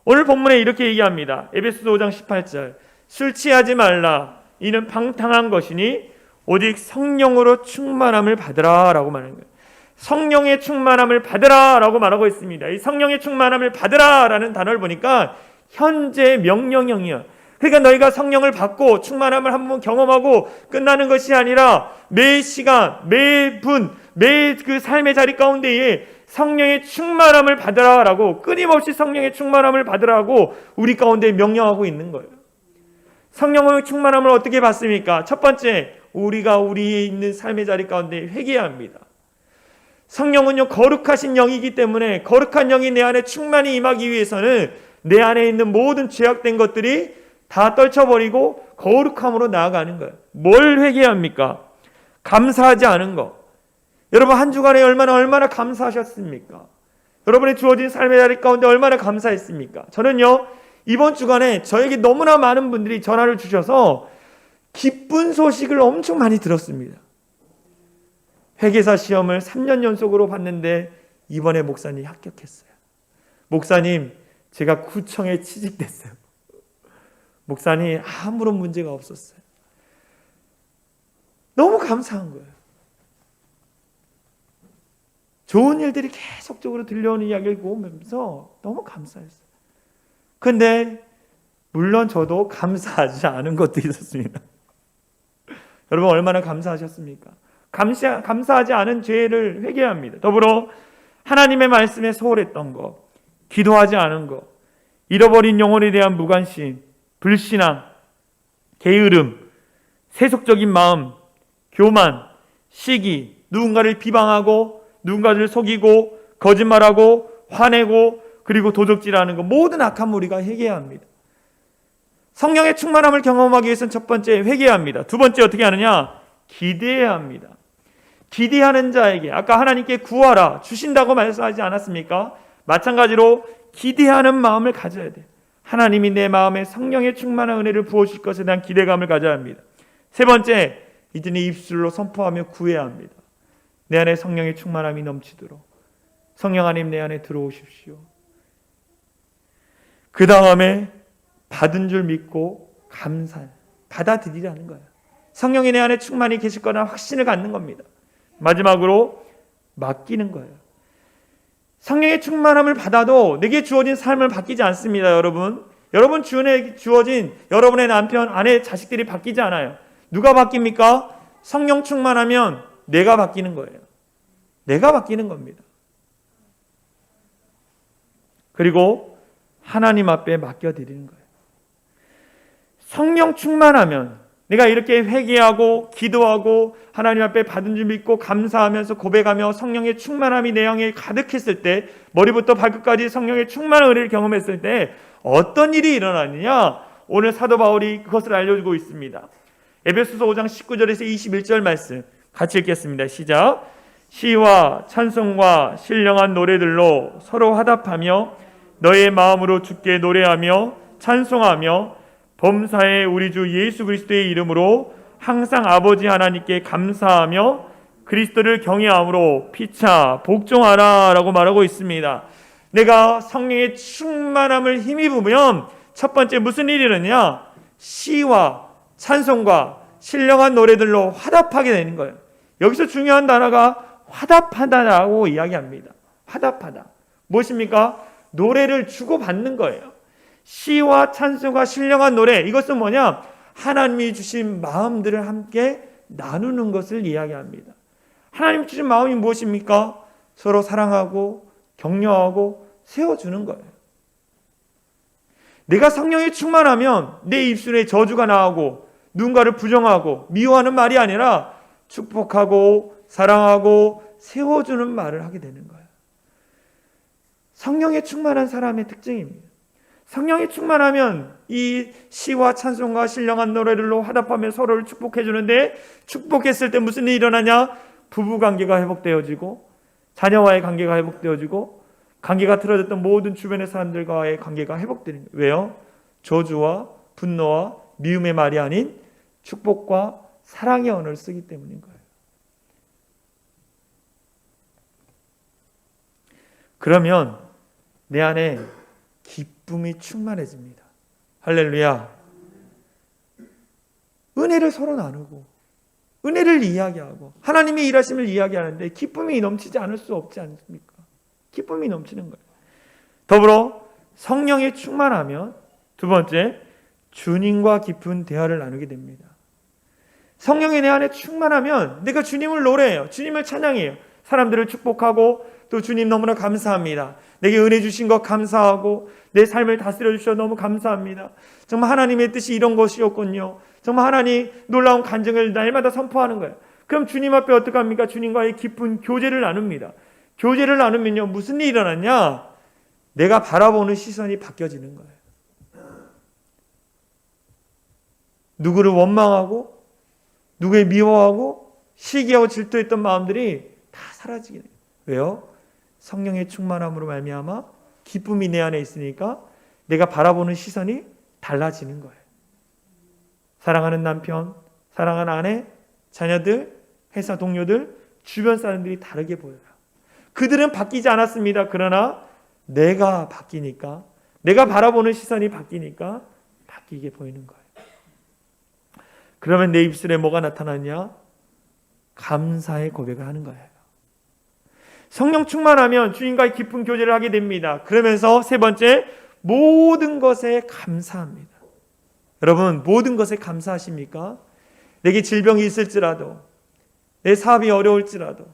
오늘 본문에 이렇게 얘기합니다. 에베소서 5장 18절. 술 취하지 말라. 이는 방탕한 것이니 오직 성령으로 충만함을 받으라 라고 말하는 거예요. 성령의 충만함을 받으라 라고 말하고 있습니다. 이 성령의 충만함을 받으라 라는 단어를 보니까 현재 명령형이에요. 그러니까 너희가 성령을 받고 충만함을 한번 경험하고 끝나는 것이 아니라 매 시간, 매 분, 매 그 삶의 자리 가운데에 성령의 충만함을 받으라라고 끊임없이 성령의 충만함을 받으라고 우리 가운데 명령하고 있는 거예요. 성령의 충만함을 어떻게 받습니까? 첫 번째, 우리가 우리의 있는 삶의 자리 가운데 회개해야 합니다. 성령은요 거룩하신 영이기 때문에 거룩한 영이 내 안에 충만히 임하기 위해서는 내 안에 있는 모든 죄악된 것들이 다 떨쳐버리고 거룩함으로 나아가는 거예요. 뭘 회개해야 합니까? 감사하지 않은 것. 여러분 한 주간에 얼마나 감사하셨습니까? 여러분의 주어진 삶의 자리 가운데 얼마나 감사했습니까? 저는요 이번 주간에 저에게 너무나 많은 분들이 전화를 주셔서 기쁜 소식을 엄청 많이 들었습니다. 회계사 시험을 3년 연속으로 봤는데 이번에 목사님 합격했어요. 목사님 제가 구청에 취직됐어요. 목사님 아무런 문제가 없었어요. 너무 감사한 거예요. 좋은 일들이 계속적으로 들려오는 이야기를 보면서 너무 감사했어요. 근데 물론 저도 감사하지 않은 것도 있었습니다. 여러분 얼마나 감사하셨습니까? 감사하지 않은 죄를 회개합니다. 더불어 하나님의 말씀에 소홀했던 것, 기도하지 않은 것, 잃어버린 영혼에 대한 무관심, 불신앙, 게으름, 세속적인 마음, 교만, 시기, 누군가를 비방하고 누군가를 속이고 거짓말하고 화내고 그리고 도적질하는 것, 모든 악한 우리가 회개해야 합니다. 성령의 충만함을 경험하기 위해서는 첫 번째 회개해야 합니다. 두 번째 어떻게 하느냐? 기대해야 합니다. 기대하는 자에게 아까 하나님께 구하라 주신다고 말씀하지 않았습니까? 마찬가지로 기대하는 마음을 가져야 돼요. 하나님이 내 마음에 성령의 충만한 은혜를 부어주실 것에 대한 기대감을 가져야 합니다. 세 번째, 이제는 입술로 선포하며 구해야 합니다. 내 안에 성령의 충만함이 넘치도록 성령 하나님 내 안에 들어오십시오. 그 다음에 받은 줄 믿고 받아들이라는 거예요. 성령이 내 안에 충만히 계실 거라는 확신을 갖는 겁니다. 마지막으로 맡기는 거예요. 성령의 충만함을 받아도 내게 주어진 삶을 바뀌지 않습니다. 여러분 주변에 주어진 여러분의 남편, 아내, 자식들이 바뀌지 않아요. 누가 바뀝니까? 성령 충만하면 내가 바뀌는 거예요. 내가 바뀌는 겁니다. 그리고 하나님 앞에 맡겨드리는 거예요. 성령 충만하면 내가 이렇게 회개하고 기도하고 하나님 앞에 받은 줄 믿고 감사하면서 고백하며 성령의 충만함이 내 영에 가득했을 때, 머리부터 발끝까지 성령의 충만한 은혜를 경험했을 때 어떤 일이 일어나느냐? 오늘 사도 바울이 그것을 알려주고 있습니다. 에베소서 5장 19절에서 21절 말씀 같이 읽겠습니다. 시작. 시와 찬송과 신령한 노래들로 서로 화답하며 너의 마음으로 주께 노래하며 찬송하며 범사의 우리 주 예수 그리스도의 이름으로 항상 아버지 하나님께 감사하며 그리스도를 경외함으로 피차 복종하라 라고 말하고 있습니다. 내가 성령의 충만함을 힘입으면 첫 번째 무슨 일이 일어나냐? 시와 찬송과 신령한 노래들로 화답하게 되는 거예요. 여기서 중요한 단어가 화답하다라고 이야기합니다. 화답하다. 무엇입니까? 노래를 주고받는 거예요. 시와 찬송과 신령한 노래, 이것은 뭐냐? 하나님이 주신 마음들을 함께 나누는 것을 이야기합니다. 하나님이 주신 마음이 무엇입니까? 서로 사랑하고 격려하고 세워주는 거예요. 내가 성령에 충만하면 내 입술에 저주가 나오고 누군가를 부정하고 미워하는 말이 아니라 축복하고 사랑하고 세워주는 말을 하게 되는 거예요. 성령에 충만한 사람의 특징입니다. 성령이 충만하면 이 시와 찬송과 신령한 노래들로 화답하며 서로를 축복해 주는데, 축복했을 때 무슨 일이 일어나냐? 부부관계가 회복되어지고 자녀와의 관계가 회복되어지고 관계가 틀어졌던 모든 주변의 사람들과의 관계가 회복되는 거예요. 왜요? 저주와 분노와 미움의 말이 아닌 축복과 사랑의 언어를 쓰기 때문인 거예요. 그러면 내 안에 기쁨이 충만해집니다. 할렐루야. 은혜를 서로 나누고 은혜를 이야기하고 하나님의 일하심을 이야기하는데 기쁨이 넘치지 않을 수 없지 않습니까? 기쁨이 넘치는 거예요. 더불어 성령에 충만하면 두 번째, 주님과 깊은 대화를 나누게 됩니다. 성령이 내 안에 충만하면 내가 주님을 노래해요. 주님을 찬양해요. 사람들을 축복하고 또 주님 너무나 감사합니다. 내게 은혜 주신 것 감사하고 내 삶을 다스려 주셔서 너무 감사합니다. 정말 하나님의 뜻이 이런 것이었군요. 정말 하나님 놀라운 간증을 날마다 선포하는 거예요. 그럼 주님 앞에 어떡합니까? 주님과의 깊은 교제를 나눕니다. 교제를 나누면요, 무슨 일이 일어났냐? 내가 바라보는 시선이 바뀌어지는 거예요. 누구를 원망하고 누구를 미워하고 시기하고 질투했던 마음들이 다 사라지게 돼요. 왜요? 성령의 충만함으로 말미암아 기쁨이 내 안에 있으니까 내가 바라보는 시선이 달라지는 거예요. 사랑하는 남편, 사랑하는 아내, 자녀들, 회사 동료들, 주변 사람들이 다르게 보여요. 그들은 바뀌지 않았습니다. 그러나 내가 바뀌니까, 내가 바라보는 시선이 바뀌니까 바뀌게 보이는 거예요. 그러면 내 입술에 뭐가 나타나냐? 감사의 고백을 하는 거예요. 성령 충만하면 주님과의 깊은 교제를 하게 됩니다. 그러면서 세 번째, 모든 것에 감사합니다. 여러분, 모든 것에 감사하십니까? 내게 질병이 있을지라도, 내 사업이 어려울지라도,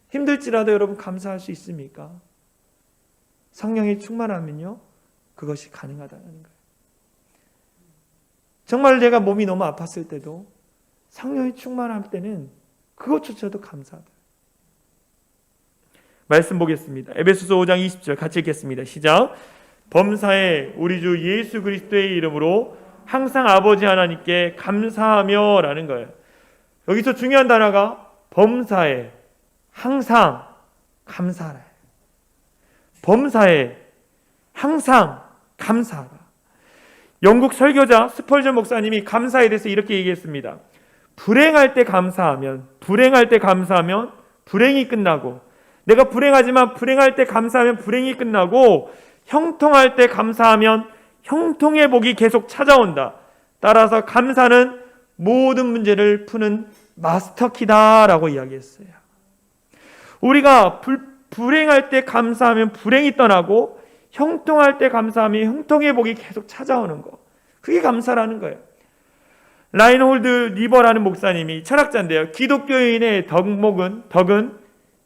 힘들지라도 여러분 감사할 수 있습니까? 성령이 충만하면요, 그것이 가능하다는 거예요. 정말 내가 몸이 너무 아팠을 때도 성령이 충만할 때는 그것조차도 감사하다. 말씀 보겠습니다. 에베소서 5장 20절 같이 읽겠습니다. 시작. 범사에 우리 주 예수 그리스도의 이름으로 항상 아버지 하나님께 감사하며 라는 거예요. 여기서 중요한 단어가 범사에 항상 감사하라. 범사에 항상 감사하라. 영국 설교자 스펄전 목사님이 감사에 대해서 이렇게 얘기했습니다. 불행할 때 감사하면 불행이 끝나고, 내가 불행하지만 불행할 때 감사하면 불행이 끝나고, 형통할 때 감사하면 형통의 복이 계속 찾아온다. 따라서 감사는 모든 문제를 푸는 마스터키다라고 이야기했어요. 우리가 불행할 때 감사하면 불행이 떠나고, 형통할 때 감사하면 형통의 복이 계속 찾아오는 거, 그게 감사라는 거예요. 라인홀드 리버라는 목사님이 철학자인데요, 기독교인의 덕은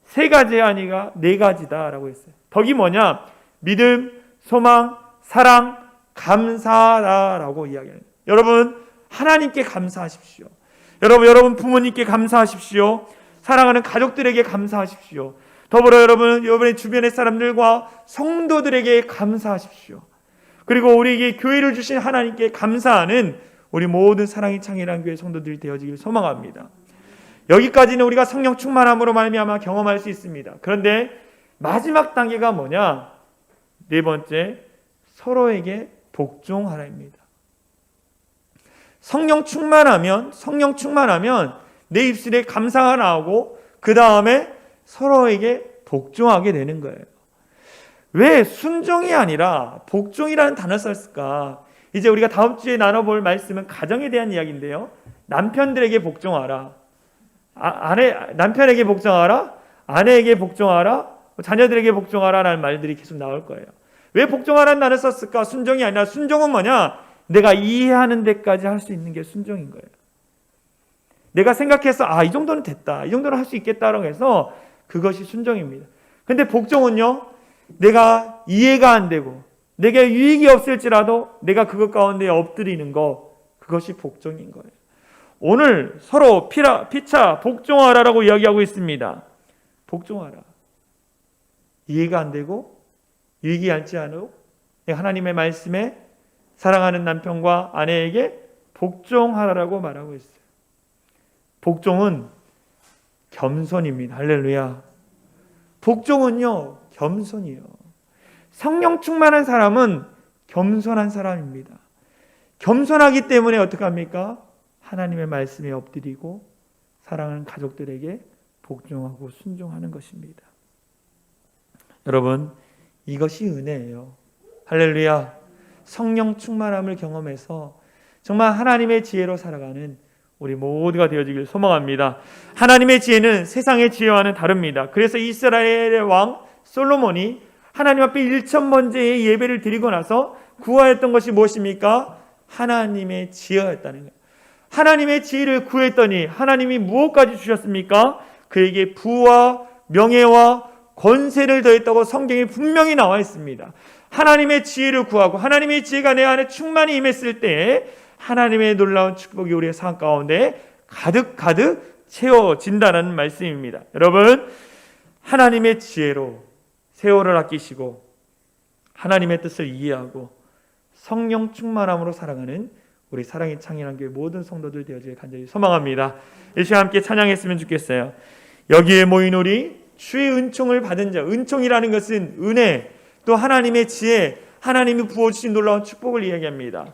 세 가지 아니가 네 가지다라고 했어요. 덕이 뭐냐? 믿음, 소망, 사랑, 감사라고 이야기합니다. 여러분, 하나님께 감사하십시오. 여러분 부모님께 감사하십시오. 사랑하는 가족들에게 감사하십시오. 더불어 여러분의 주변의 사람들과 성도들에게 감사하십시오. 그리고 우리에게 교회를 주신 하나님께 감사하는 우리 모든 사랑이 창일한 교회 성도들이 되어지길 소망합니다. 여기까지는 우리가 성령 충만함으로 말미암아 경험할 수 있습니다. 그런데 마지막 단계가 뭐냐? 네 번째, 서로에게 복종하라입니다. 성령 충만하면 내 입술에 감사가 나오고 그 다음에 서로에게 복종하게 되는 거예요. 왜 순종이 아니라 복종이라는 단어를 썼을까? 이제 우리가 다음 주에 나눠볼 말씀은 가정에 대한 이야기인데요. 남편들에게 복종하라. 남편에게 복종하라. 아내에게 복종하라. 자녀들에게 복종하라라는 말들이 계속 나올 거예요. 왜 복종하라는 단어를 썼을까? 순종이 아니라, 순종은 뭐냐? 내가 이해하는 데까지 할 수 있는 게 순종인 거예요. 내가 생각해서 이 정도는 됐다, 이 정도는 할 수 있겠다라고 해서 그것이 순종입니다. 근데 복종은요, 내가 이해가 안 되고 내게 유익이 없을지라도 내가 그것 가운데 엎드리는 거, 그것이 복종인 거예요. 오늘 서로 피차 복종하라라고 이야기하고 있습니다. 복종하라. 이해가 안 되고 유익이 않지 않고 하나님의 말씀에 사랑하는 남편과 아내에게 복종하라라고 말하고 있어요. 복종은 겸손입니다. 할렐루야. 복종은요, 겸손이에요. 성령 충만한 사람은 겸손한 사람입니다. 겸손하기 때문에 어떻게 합니까? 하나님의 말씀에 엎드리고 사랑하는 가족들에게 복종하고 순종하는 것입니다. 여러분, 이것이 은혜예요. 할렐루야. 성령 충만함을 경험해서 정말 하나님의 지혜로 살아가는 우리 모두가 되어지길 소망합니다. 하나님의 지혜는 세상의 지혜와는 다릅니다. 그래서 이스라엘의 왕 솔로몬이 하나님 앞에 1,000번째의 예배를 드리고 나서 구하였던 것이 무엇입니까? 하나님의 지혜였다는 거예요. 하나님의 지혜를 구했더니 하나님이 무엇까지 주셨습니까? 그에게 부와 명예와 권세를 더했다고 성경에 분명히 나와 있습니다. 하나님의 지혜를 구하고 하나님의 지혜가 내 안에 충만히 임했을 때 하나님의 놀라운 축복이 우리의 삶 가운데 가득 채워진다는 말씀입니다. 여러분, 하나님의 지혜로 세월을 아끼시고 하나님의 뜻을 이해하고 성령 충만함으로 살아가는 우리 사랑의 창이란 교회 모든 성도들 되어지길 간절히 소망합니다. 이 시간 함께 찬양했으면 좋겠어요. 여기에 모인 우리 주의 은총을 받은 자, 은총이라는 것은 은혜, 또 하나님의 지혜, 하나님이 부어주신 놀라운 축복을 이야기합니다.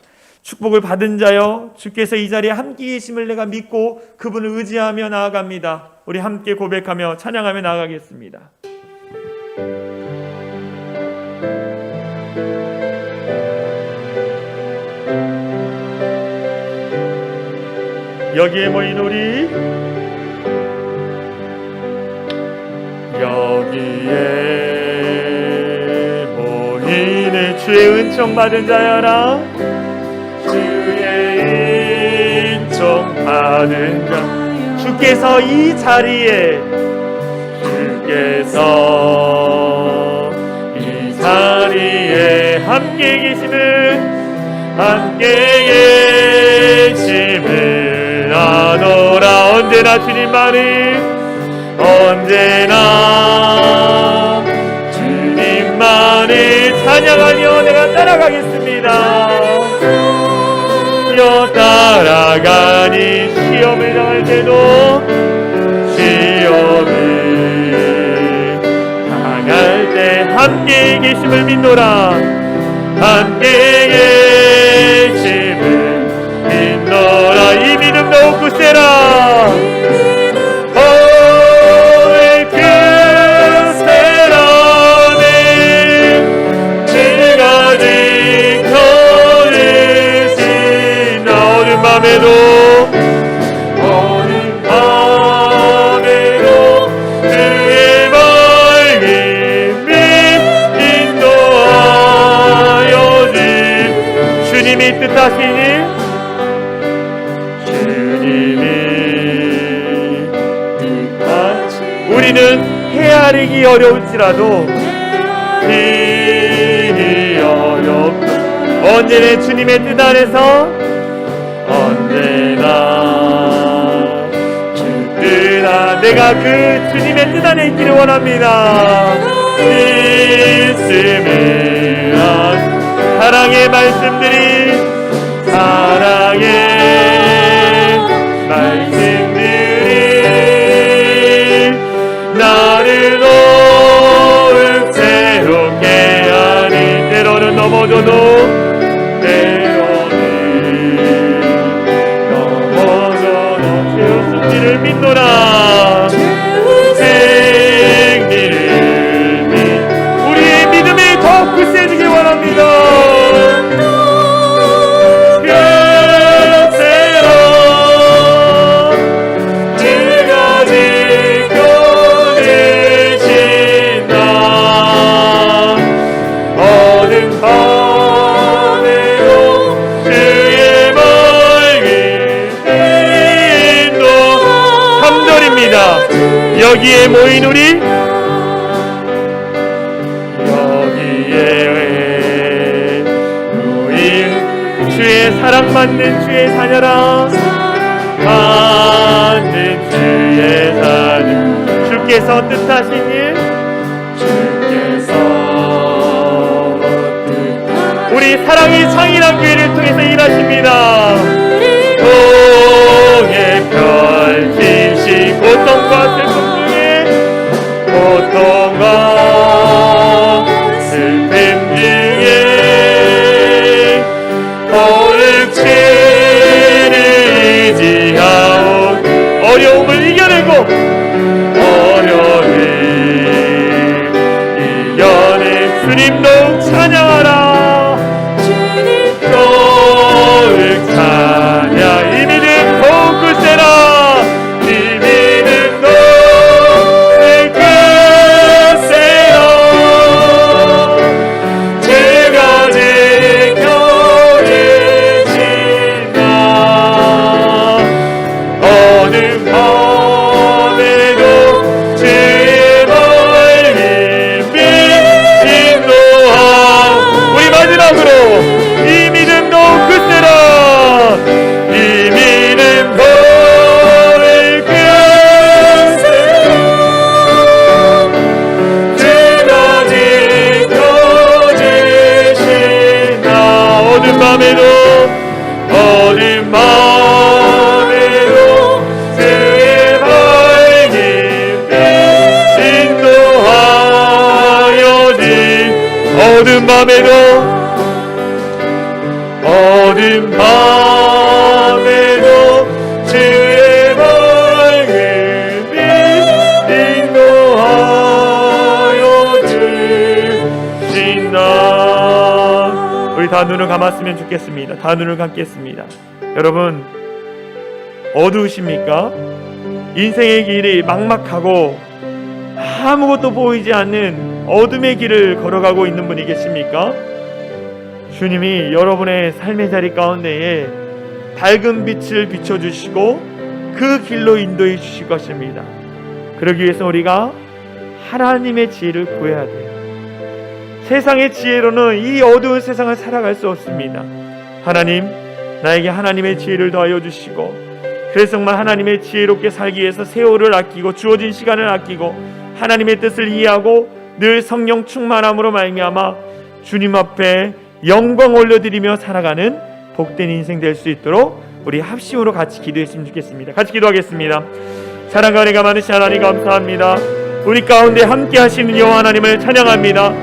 축복을 받은 자여, 주께서 이 자리에 함께 계심을 내가 믿고 그분을 의지하며 나아갑니다. 우리 함께 고백하며 찬양하며 나아가겠습니다. 여기에 모인 우리, 여기에 모인 주의 은총 받은 자여라. 주의 은총 받은 자, 주께서 이 자리에 함께 계심을 아노라. 언제나 주님만을, 언제나 주님만을 찬양하며 내가 따라가겠습니다. 따라가니 시험을 당할 때도, 시험을 당할 때 함께 계심을 믿노라. 함께 계심을 믿노라. 이 믿음 더욱 굳세라. 어느 밤에도 그의 말씀이 인도하여지. 주님이 뜻하시니, 우리는 헤아리기 어려울지라도 언제나 주님의 뜻 안에서, 언제나 주 뜻 안, 내가 그 주님의 뜻 안에 있기를 원합니다. 말씀을 사랑의 말씀들이, 사랑의 말씀들이 나를 더욱 새롭게 하니, 때로는 넘어져도 생기를 믿노라. 생기를 우리의 믿음이 더 굳세지길 원합니다. 그새로 주가 지켜내신다. 어둠 밤에도 주의 여기에 모인 우리, 여기에 모인 주의 사랑받는 주의 자녀라. 받는 주의 자녀, 주께서 뜻하신 일, 우리 사랑의 창이란 교회를 통해서 일하십니다. 동해 펼치신 고통과 슬픔 중에, 고통과 슬픔 중에 어렵지를 의지하오. 어려움을 이겨내고, 어려움을 이겨내 주님 더욱 찬양하라. 더욱 찬양. 이 믿음 더욱 굳세라. 이 믿음 더욱 굳세라. 주가 지켜주신다. 어느 밤에 밤에도 어두운 밤에도 주의 밝은 빛 인도하여 주신다. 우리 다 눈을 감았으면 좋겠습니다. 다 눈을 감겠습니다. 여러분, 어두우십니까? 인생의 길이 막막하고 아무것도 보이지 않는 어둠의 길을 걸어가고 있는 분이 계십니까? 주님이 여러분의 삶의 자리 가운데에 밝은 빛을 비춰주시고 그 길로 인도해 주실 것입니다. 그러기 위해서 우리가 하나님의 지혜를 구해야 돼요. 세상의 지혜로는 이 어두운 세상을 살아갈 수 없습니다. 하나님, 나에게 하나님의 지혜를 더하여 주시고, 그래서 정말 하나님의 지혜롭게 살기 위해서 세월을 아끼고 주어진 시간을 아끼고 하나님의 뜻을 이해하고 늘 성령 충만함으로 말미암아 주님 앞에 영광 올려드리며 살아가는 복된 인생 될 수 있도록 우리 합심으로 같이 기도했으면 좋겠습니다. 같이 기도하겠습니다. 사랑과 은혜가 많으신 하나님 감사합니다. 우리 가운데 함께 하시는 여호와 하나님을 찬양합니다.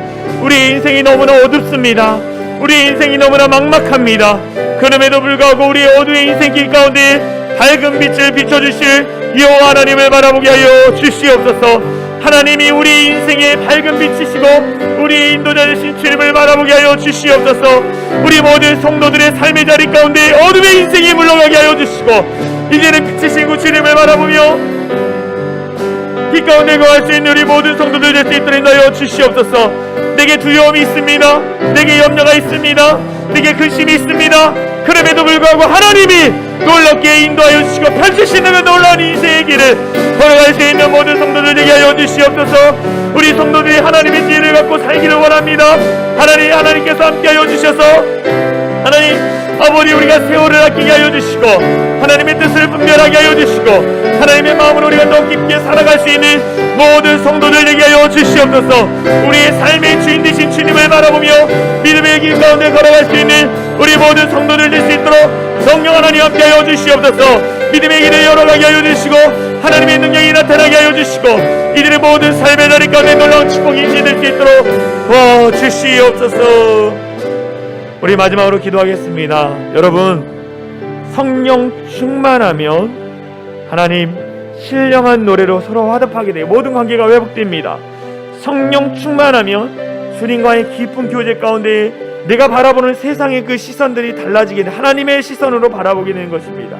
우리 인생이 너무나 어둡습니다. 우리 인생이 너무나 막막합니다. 그럼에도 불구하고 우리 어두운 인생 길 가운데 밝은 빛을 비춰주실 여호와 하나님을 바라보게 하여 주시옵소서. 하나님이 우리 인생의 밝은 빛이시고 우리 인도자 되신 주님을 바라보게 하여 주시옵소서. 우리 모든 성도들의 삶의 자리 가운데 어둠의 인생이 물러가게 하여 주시고 이제는 빛이신 그 주님을 바라보며 빛 가운데 거할 수 있는 우리 모든 성도들 될 수 있도록 하여 주시옵소서. 내게 두려움이 있습니다. 내게 염려가 있습니다. 내게 근심이 있습니다. 그럼에도 불구하고 하나님이 놀랍게 인도하여 주시고 펼치시는 그 놀라운 인생의 길을 걸어갈 수 있는 모든 성도들 되게 하여 주시옵소서. 우리 성도들이 하나님의 지혜를 갖고 살기를 원합니다. 하나님께서 함께하여 주셔서 하나님 아버지, 우리가 세월을 아끼게 하여 주시고 하나님의 뜻을 분별하게 하여 주시고 하나님의 마음으로 우리가 더 깊게 살아갈 수 있는 모든 성도들 되게 하여 주시옵소서. 우리의 삶의 주인 되신 주님을 바라보며 믿음의 길 가운데 걸어갈 수 있는 우리 모든 성도들 될 수 있도록 성령 하나님 함께 하여 주시옵소서. 믿음의 길을 열어가게 하여 주시고 하나님의 능력이 나타나게 하여 주시고 이들의 모든 삶의 자리 가운데 놀라운 축복이 임재될 수 있도록 도와주시옵소서. 우리 마지막으로 기도하겠습니다. 여러분, 성령 충만하면 하나님 신령한 노래로 서로 화답하게 돼요. 모든 관계가 회복됩니다. 성령 충만하면 주님과의 깊은 교제 가운데 내가 바라보는 세상의 그 시선들이 달라지게 돼. 하나님의 시선으로 바라보게 되는 것입니다.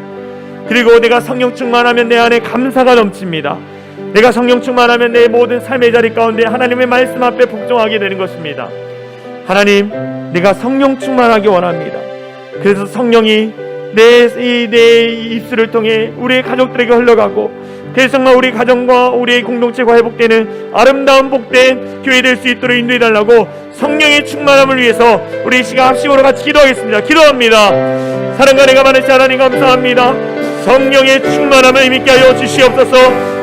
그리고 내가 성령 충만하면 내 안에 감사가 넘칩니다. 내가 성령 충만하면 내 모든 삶의 자리 가운데 하나님의 말씀 앞에 복종하게 되는 것입니다. 하나님, 내가 성령 충만하기 원합니다. 그래서 성령이 내 입술을 통해 우리의 가족들에게 흘러가고 그래서 정말 우리 가정과 우리의 공동체가 회복되는 아름다운 복된 교회 될 수 있도록 인도해달라고 성령의 충만함을 위해서 우리 이 시간 합심으로 같이 기도하겠습니다. 기도합니다. 사랑과 은혜가 많으신 하나님 감사합니다. 성령의 충만함을 믿게 하여 주시옵소서.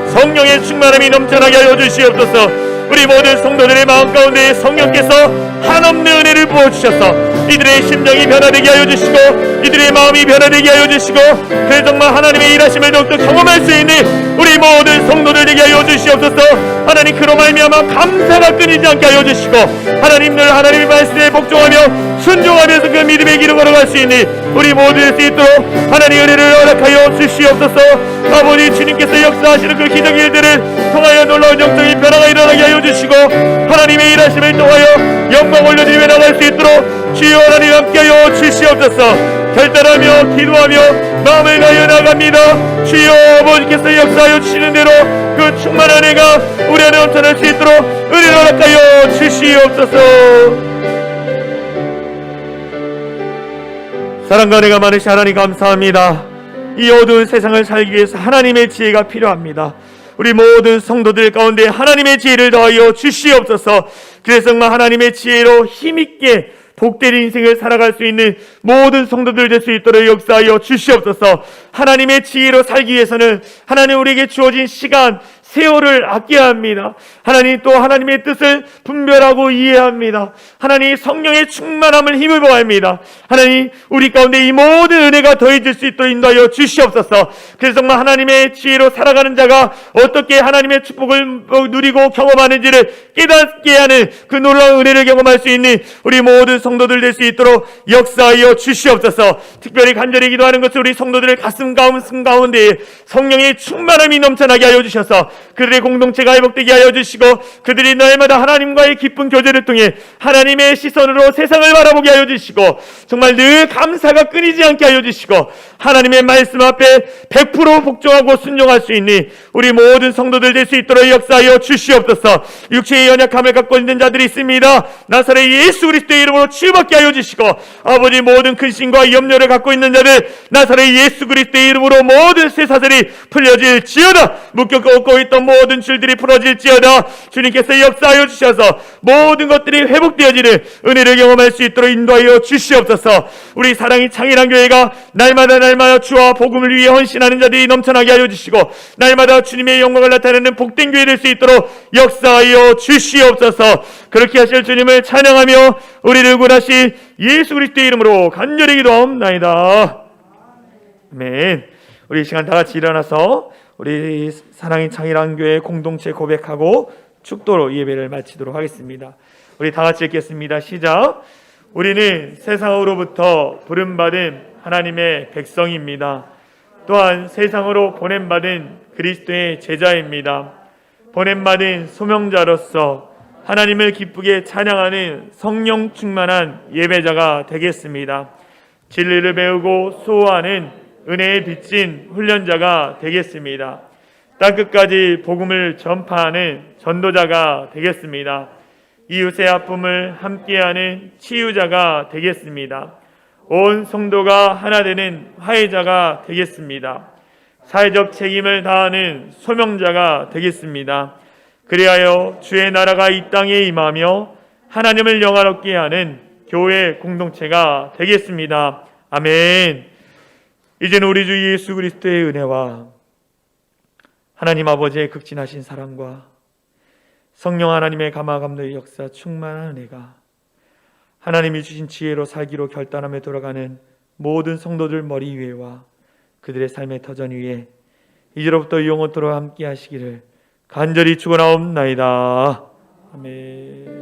성령의 충만함이 넘쳐나게 하여 주시옵소서. 우리 모든 성도들의 마음 가운데 성령께서 한없는 은혜를 부어주셔서 이들의 심령이 변화되게 하여 주시고 이들의 마음이 변화되게 하여 주시고 그래서 정말 하나님의 일하심을 더욱더 경험할 수 있는 우리 모든 성도들 되게 하여 주시옵소서. 하나님, 그로 말미암아 감사가 끊이지 않게 하여 주시고 하나님 늘 하나님의 말씀에 복종하며 순종하면서 그 믿음의 길을 걸어갈 수 있는 우리 모두 될 수 있도록 하나님 은혜를 허락하여 주시옵소서. 아버지, 주님께서 역사하시는 그 기적 일들을 통하여 놀라운 영적인 변화가 일어나게 하여 주시고 하나님의 일하심을 통하여 영광 올려드리며 나갈 수 있도록 주여 하나님 함께하여 주시옵소서. 결단하며 기도하며 마음을 다하여 나갑니다. 주여 아버지께서 역사하여 주시는 대로 그 충만한 은혜가 우리 안에 넘쳐날 수 있도록 은혜를 허락하여 주시옵소서. 사랑과 은혜가 많으신 하나님 감사합니다. 이 어두운 세상을 살기 위해서 하나님의 지혜가 필요합니다. 우리 모든 성도들 가운데 하나님의 지혜를 더하여 주시옵소서. 그래서 정말 하나님의 지혜로 힘있게 복된 인생을 살아갈 수 있는 모든 성도들 될 수 있도록 역사하여 주시옵소서. 하나님의 지혜로 살기 위해서는 하나님 우리에게 주어진 시간, 세월을 아껴야 합니다. 하나님 또 하나님의 뜻을 분별하고 이해합니다. 하나님 성령의 충만함을 힘입어야 합니다. 하나님 우리 가운데 이 모든 은혜가 더해질 수 있도록 인도하여 주시옵소서. 그래서 정말 하나님의 지혜로 살아가는 자가 어떻게 하나님의 축복을 누리고 경험하는지를 깨닫게 하는 그 놀라운 은혜를 경험할 수 있는 우리 모든 성도들 될 수 있도록 역사하여 주시옵소서. 특별히 간절히 기도하는 것은 우리 성도들의 가슴 가운데에 성령의 충만함이 넘쳐나게 하여 주셔서 그들의 공동체가 회복되게 하여 주시고 그들이 날마다 하나님과의 깊은 교제를 통해 하나님의 시선으로 세상을 바라보게 하여 주시고 정말 늘 감사가 끊이지 않게 하여 주시고 하나님의 말씀 앞에 100% 복종하고 순종할 수 있는 우리 모든 성도들 될 수 있도록 역사하여 주시옵소서. 육체의 연약함을 갖고 있는 자들이 있습니다. 나사렛 예수 그리스도의 이름으로 치유받게 하여 주시고 아버지 모든 근심과 염려를 갖고 있는 자들 나사렛 예수 그리스도의 이름으로 모든 쇠사슬이 풀려질지어다. 묶여갖고 있던 모든 줄들이 풀어질지어다. 주님께서 역사하여 주셔서 모든 것들이 회복되어지는 은혜를 경험할 수 있도록 인도하여 주시옵소서. 우리 사랑이 창일한 교회가 날마다 주와 복음을 위해 헌신하는 자들이 넘쳐나게 하여 주시고 날마다 주님의 영광을 나타내는 복된 교회 될 수 있도록 역사하여 주시옵소서. 그렇게 하실 주님을 찬양하며 우리를 구원하신 예수 그리스도의 이름으로 간절히 기도하옵나이다. 아멘. 우리 이 시간 다 같이 일어나서 우리 사랑의 창일한 교회 공동체 고백하고 축도로 예배를 마치도록 하겠습니다. 우리 다 같이 읽겠습니다. 시작. 우리는 세상으로부터 부름받은 하나님의 백성입니다. 또한 세상으로 보냄받은 그리스도의 제자입니다. 보냄받은 소명자로서 하나님을 기쁘게 찬양하는 성령 충만한 예배자가 되겠습니다. 진리를 배우고 수호하는 은혜에 빚진 훈련자가 되겠습니다. 땅끝까지 복음을 전파하는 전도자가 되겠습니다. 이웃의 아픔을 함께하는 치유자가 되겠습니다. 온 성도가 하나 되는 화해자가 되겠습니다. 사회적 책임을 다하는 소명자가 되겠습니다. 그리하여 주의 나라가 이 땅에 임하며 하나님을 영화롭게 하는 교회 공동체가 되겠습니다. 아멘. 이제는 우리 주 예수 그리스도의 은혜와 하나님 아버지의 극진하신 사랑과 성령 하나님의 감화감도의 역사 충만한 은혜가 하나님이 주신 지혜로 살기로 결단하며 돌아가는 모든 성도들 머리 위에와 그들의 삶의 터전 위에 이제로부터 영원토록 함께 하시기를 간절히 축원하옵나이다. 아멘.